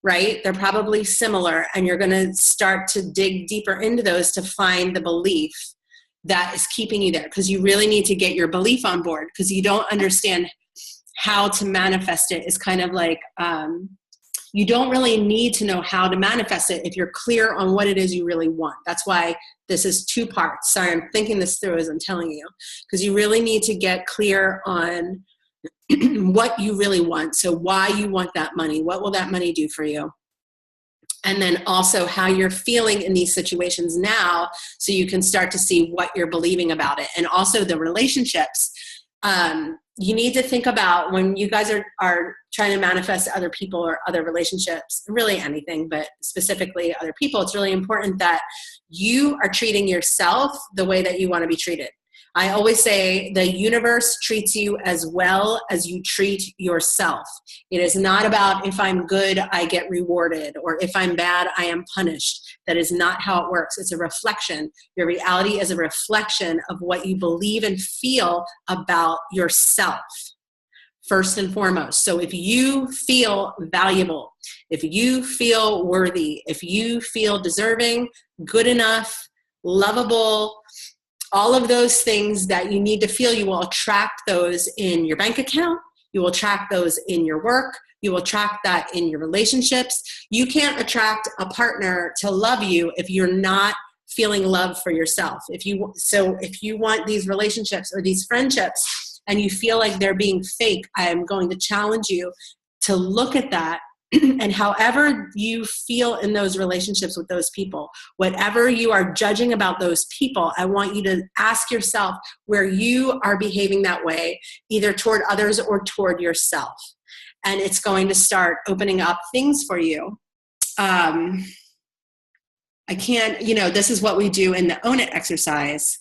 right? They're probably similar, and you're going to start to dig deeper into those to find the belief that is keeping you there, because you really need to get your belief on board, because you don't understand how to manifest it. Is kind of like, you don't really need to know how to manifest it if you're clear on what it is you really want. That's why this is 2 parts. Sorry, I'm thinking this through as I'm telling you, because you really need to get clear on what you really want. So why you want that money, what will that money do for you? And then also how you're feeling in these situations now, so you can start to see what you're believing about it. And also the relationships. You need to think about, when you guys are trying to manifest other people or other relationships, really anything, but specifically other people, it's really important that you are treating yourself the way that you want to be treated. I always say the universe treats you as well as you treat yourself. It is not about, if I'm good, I get rewarded, or if I'm bad, I am punished. That is not how it works. It's a reflection. Your reality is a reflection of what you believe and feel about yourself, first and foremost. So if you feel valuable, if you feel worthy, if you feel deserving, good enough, lovable, all of those things that you need to feel, you will attract those in your bank account. You will attract those in your work. You will attract that in your relationships. You can't attract a partner to love you if you're not feeling love for yourself. If you want these relationships or these friendships and you feel like they're being fake, I am going to challenge you to look at that. And however you feel in those relationships with those people, whatever you are judging about those people, I want you to ask yourself where you are behaving that way, either toward others or toward yourself. And it's going to start opening up things for you. This is what we do in the Own It exercise.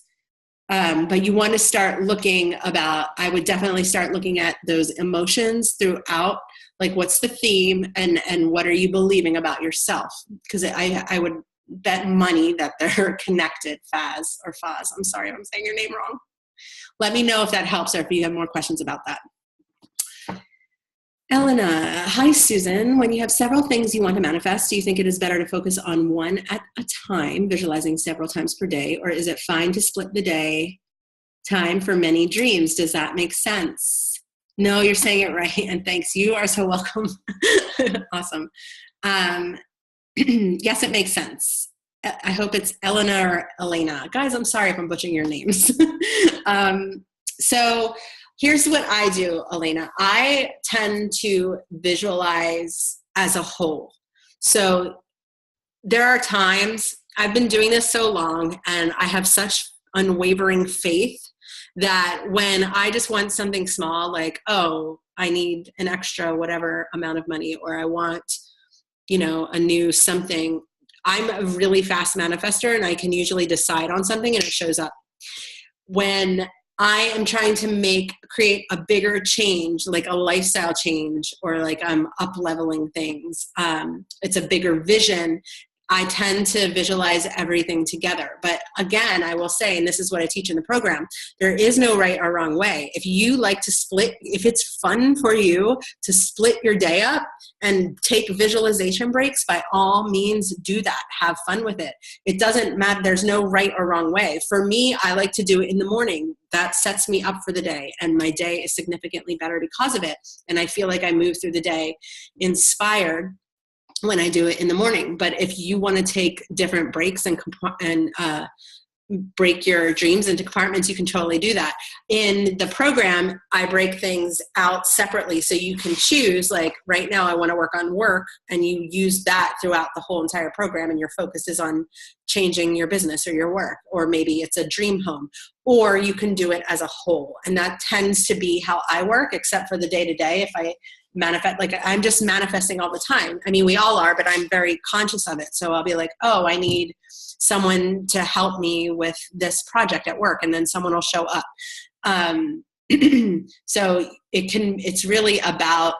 But you want to start looking I would definitely start looking at those emotions throughout. Like, what's the theme, and what are you believing about yourself? Because I would bet money that they're connected. Faz. I'm sorry if I'm saying your name wrong. Let me know if that helps, or if you have more questions about that. Elena, hi Susan. When you have several things you want to manifest, do you think it is better to focus on one at a time, visualizing several times per day, or is it fine to split the day time for many dreams? Does that make sense? No, you're saying it right, and thanks. You are so welcome. Awesome. Yes, it makes sense. I hope it's Elena or Elena. Guys, I'm sorry if I'm butchering your names. So here's what I do, Elena. I tend to visualize as a whole. So there are times, I've been doing this so long, and I have such unwavering faith that when I just want something small, like, oh, I need an extra whatever amount of money, or I want, a new something, I'm a really fast manifester, and I can usually decide on something and it shows up. When I am trying to create a bigger change, like a lifestyle change, or like I'm up-leveling things, it's a bigger vision, I tend to visualize everything together. But again, I will say, and this is what I teach in the program, there is no right or wrong way. If you like to split, if it's fun for you to split your day up and take visualization breaks, by all means do that. Have fun with it. It doesn't matter. There's no right or wrong way. For me, I like to do it in the morning. That sets me up for the day, and my day is significantly better because of it. And I feel like I move through the day inspired when I do it in the morning. But if you want to take different breaks and break your dreams into compartments, you can totally do that. In the program, I break things out separately so you can choose, like right now I want to work on work, and you use that throughout the whole entire program, and your focus is on changing your business or your work, or maybe it's a dream home, or you can do it as a whole. And that tends to be how I work, except for the day-to-day. If I manifest, like I'm just manifesting all the time. I mean, we all are, but I'm very conscious of it. So I'll be like, oh, I need someone to help me with this project at work, and then someone will show up. So it's really about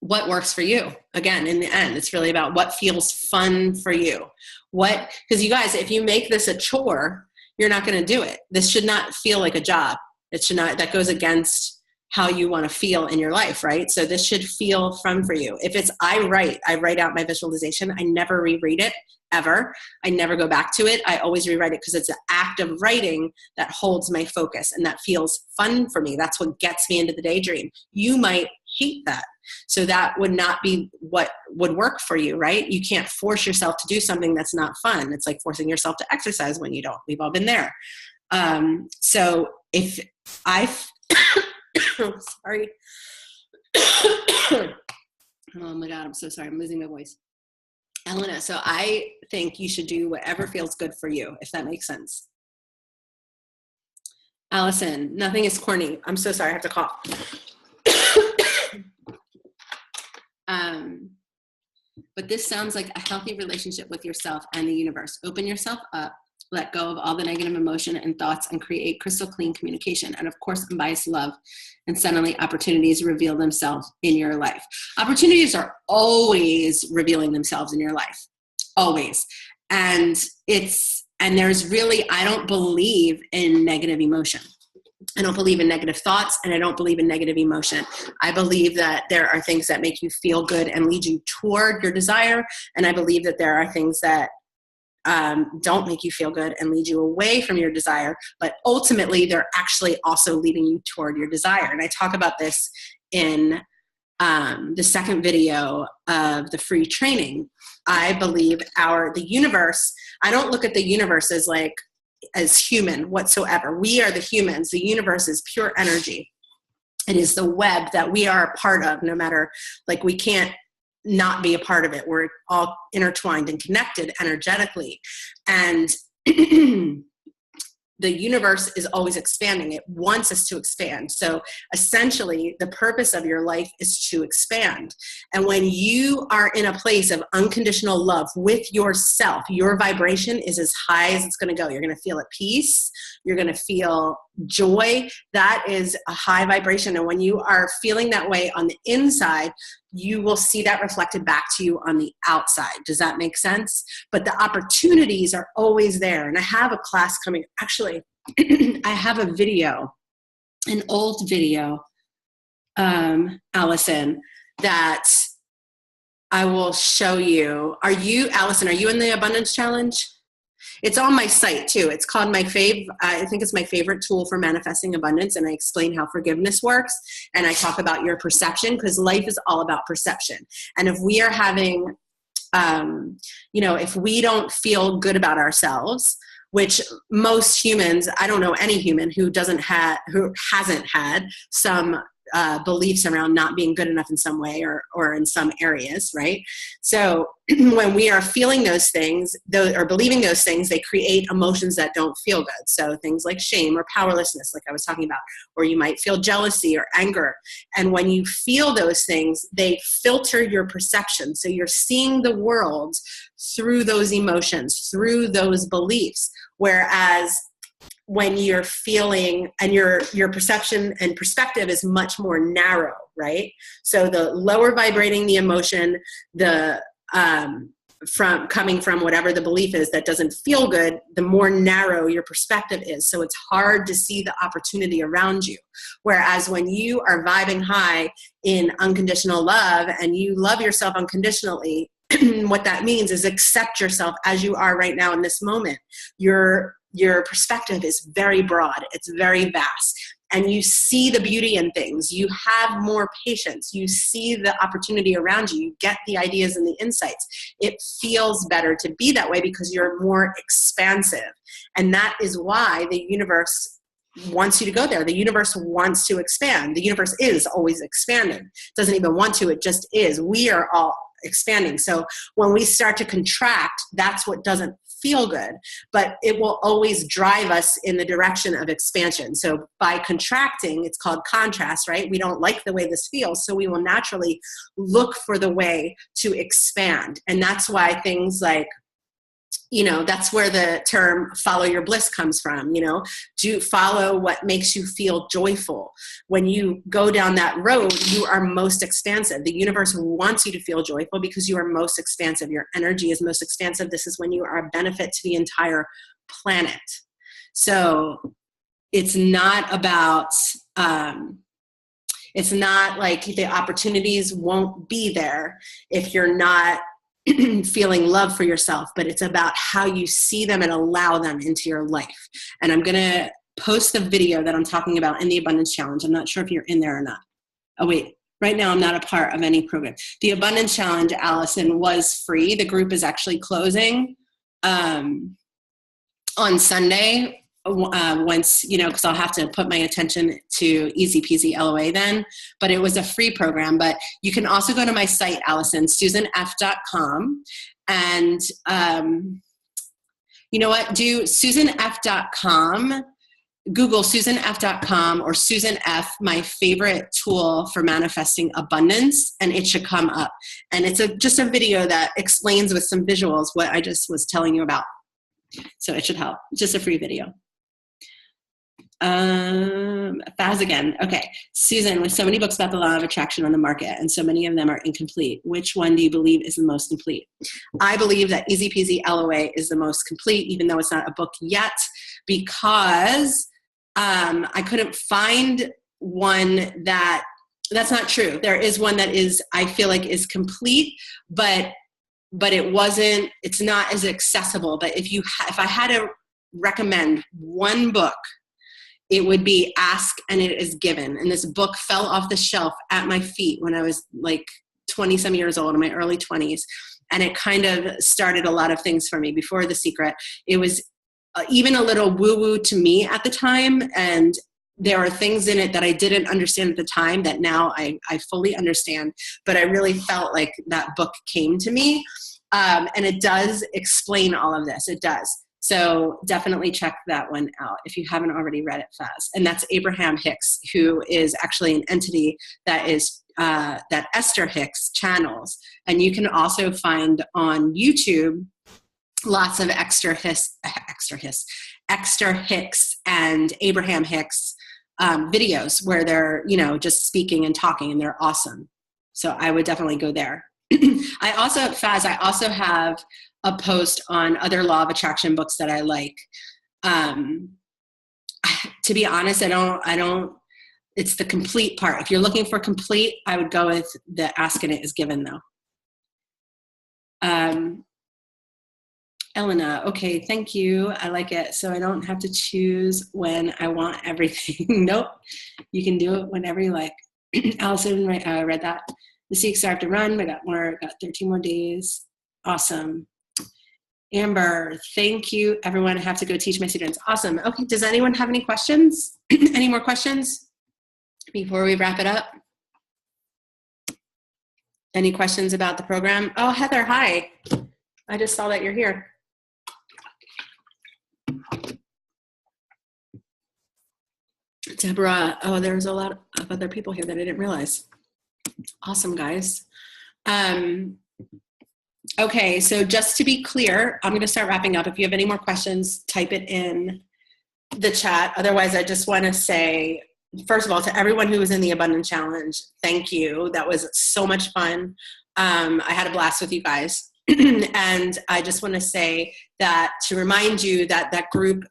what works for you. Again, in the end, it's really about what feels fun for you. Because you guys, if you make this a chore, you're not going to do it. This should not feel like a job. It should not, that goes against how you want to feel in your life, right? So this should feel fun for you. If it's, I write out my visualization. I never reread it ever. I never go back to it. I always rewrite it because it's an act of writing that holds my focus and that feels fun for me. That's what gets me into the daydream. You might hate that. So that would not be what would work for you, right? You can't force yourself to do something that's not fun. It's like forcing yourself to exercise when you don't. We've all been there. So if I... sorry. Oh my God, I'm so sorry. I'm losing my voice. Elena, so I think you should do whatever feels good for you, if that makes sense. Allison, nothing is corny. I'm so sorry. I have to cough. But this sounds like a healthy relationship with yourself and the universe. Open yourself up. Let go of all the negative emotion and thoughts and create crystal clean communication. And of course, unbiased love. And suddenly opportunities reveal themselves in your life. Opportunities are always revealing themselves in your life. Always. And there's really, I don't believe in negative emotion. I don't believe in negative thoughts, and I don't believe in negative emotion. I believe that there are things that make you feel good and lead you toward your desire. And I believe that there are things that don't make you feel good and lead you away from your desire, but ultimately they're actually also leading you toward your desire. And I talk about this in the second video of the free training. I believe the universe, I don't look at the universe as human whatsoever. We are the humans. The universe is pure energy. It is the web that we are a part of, no matter, like we can't not be a part of it. We're all intertwined and connected energetically. And the universe is always expanding. It wants us to expand. So essentially, the purpose of your life is to expand. And when you are in a place of unconditional love with yourself, your vibration is as high as it's going to go. You're going to feel at peace. You're going to feel joy. That is a high vibration. And when you are feeling that way on the inside, you will see that reflected back to you on the outside. Does that make sense? But the opportunities are always there. And I have a class coming. Actually, I have a video, an old video, Allison, that I will show you. Allison, are you in the Abundance Challenge? It's on my site too. It's called I think it's my favorite tool for manifesting abundance. And I explain how forgiveness works. And I talk about your perception, because life is all about perception. And if we are having, if we don't feel good about ourselves, which most humans, I don't know any human who hasn't had some beliefs around not being good enough in some way or in some areas, right? So when we are feeling those things, or believing those things, they create emotions that don't feel good. So things like shame or powerlessness, like I was talking about, or you might feel jealousy or anger. And when you feel those things, they filter your perception. So you're seeing the world through those emotions, through those beliefs. Whereas when you're feeling, and your perception and perspective is much more narrow, right? So the lower vibrating the emotion, coming from whatever the belief is that doesn't feel good, the more narrow your perspective is. So it's hard to see the opportunity around you. Whereas when you are vibing high in unconditional love and you love yourself unconditionally, what that means is accept yourself as you are right now in this moment. Your perspective is very broad. It's very vast. and you see the beauty in things, you have more patience, you see the opportunity around you, you get the ideas and the insights. It feels better to be that way because you're more expansive. And that is why the universe wants you to go there. The universe wants to expand. The universe is always expanding. It doesn't even want to, it just is. We are all expanding. So when we start to contract, that's what doesn't feel good, but it will always drive us in the direction of expansion. So by contracting, it's called contrast, right? We don't like the way this feels, so we will naturally look for the way to expand. And that's why things like, that's where the term follow your bliss comes from. Do follow what makes you feel joyful. When you go down that road, you are most expansive. The universe wants you to feel joyful because you are most expansive. Your energy is most expansive. This is when you are a benefit to the entire planet. So it's not about, it's not like the opportunities won't be there if you're not feeling love for yourself, but it's about how you see them and allow them into your life. And I'm going to post the video that I'm talking about in the Abundance Challenge. I'm not sure if you're in there or not. Oh, wait. Right now, I'm not a part of any program. The Abundance Challenge, Allison, was free. The group is actually closing on Sunday. Once, because I'll have to put my attention to Easy Peasy LOA then, but it was a free program. But you can also go to my site, Allison, SusanF.com, and you know what, do SusanF.com, Google SusanF.com or Susan F, my favorite tool for manifesting abundance, and it should come up. And it's just a video that explains with some visuals what I just was telling you about. So it should help. Just a free video. Faz again. Okay. Susan, with so many books about the law of attraction on the market and so many of them are incomplete, which one do you believe is the most complete? I believe that Easy Peasy LOA is the most complete, even though it's not a book yet, because I couldn't find one that's not true. There is one that is, I feel like, is complete, but it's not as accessible. But if I had to recommend one book, it would be Ask and It Is Given. And this book fell off the shelf at my feet when I was like 20 some years old, in my early 20s. And it kind of started a lot of things for me. Before The Secret, it was even a little woo-woo to me at the time. And there are things in it that I didn't understand at the time that now I fully understand. But I really felt like that book came to me. And it does explain all of this. It does. So definitely check that one out if you haven't already read it, Faz. And that's Abraham Hicks, who is actually an entity that is that Esther Hicks channels. And you can also find on YouTube lots of Esther Hicks and Abraham Hicks videos where they're, just speaking and talking, and they're awesome. So I would definitely go there. I also have a post on other law of attraction books that I like. To be honest, I don't, it's the complete part. If you're looking for complete, I would go with the Ask and It Is Given though. Elena, okay, thank you. I like it. So I don't have to choose when I want everything. Nope. You can do it whenever you like. Allison, I read that. The Seeks Are to Run. I got 13 more days. Awesome. Amber, thank you, everyone. I have to go teach my students. Awesome. Okay, does anyone have any questions? Any more questions before we wrap it up? Any questions about the program? Oh, Heather, hi. I just saw that you're here. Deborah, oh, there's a lot of other people here that I didn't realize. Awesome, guys. Okay, so just to be clear, I'm going to start wrapping up. If you have any more questions, type it in the chat. Otherwise, I just want to say, first of all, to everyone who was in the Abundance Challenge, thank you. That was so much fun. I had a blast with you guys. And I just want to say that to remind you that that group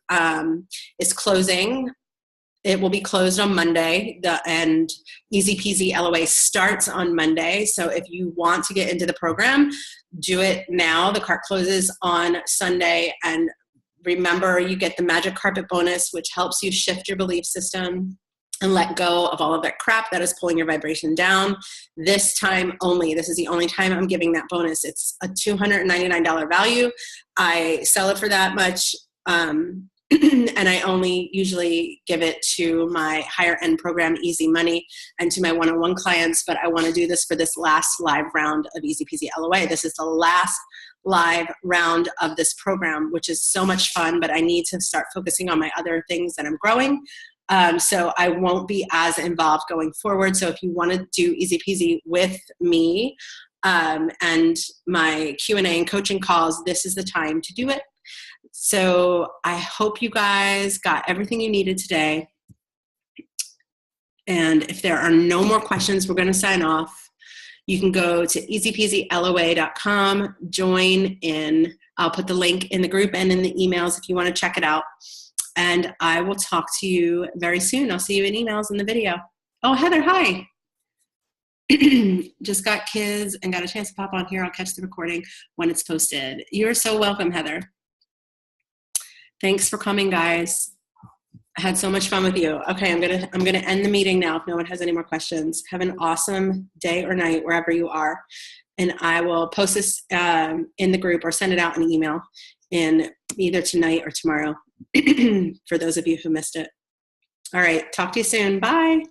is closing. It will be closed on Monday, and Easy Peasy LOA starts on Monday. So if you want to get into the program, do it now. The cart closes on Sunday. And remember, you get the Magic Carpet bonus, which helps you shift your belief system. and let go of all of that crap that is pulling your vibration down. This time only. This is the only time I'm giving that bonus. It's a $299 value. I sell it for that much. And I only usually give it to my higher end program, Easy Money, and to my one-on-one clients. But I want to do this for this last live round of Easy Peasy LOA. This is the last live round of this program, which is so much fun, but I need to start focusing on my other things that I'm growing. So I won't be as involved going forward. So if you want to do Easy Peasy with me and my Q&A and coaching calls, this is the time to do it. So I hope you guys got everything you needed today. And if there are no more questions, we're going to sign off. You can go to easypeasyloa.com, join in. I'll put the link in the group and in the emails if you want to check it out. And I will talk to you very soon. I'll see you in emails in the video. Oh, Heather, hi. Just got kids and got a chance to pop on here. I'll catch the recording when it's posted. You're so welcome, Heather. Thanks for coming, guys. I had so much fun with you. Okay, I'm gonna end the meeting now if no one has any more questions. Have an awesome day or night wherever you are. And I will post this in the group or send it out in an email in either tonight or tomorrow for those of you who missed it. All right, talk to you soon. Bye.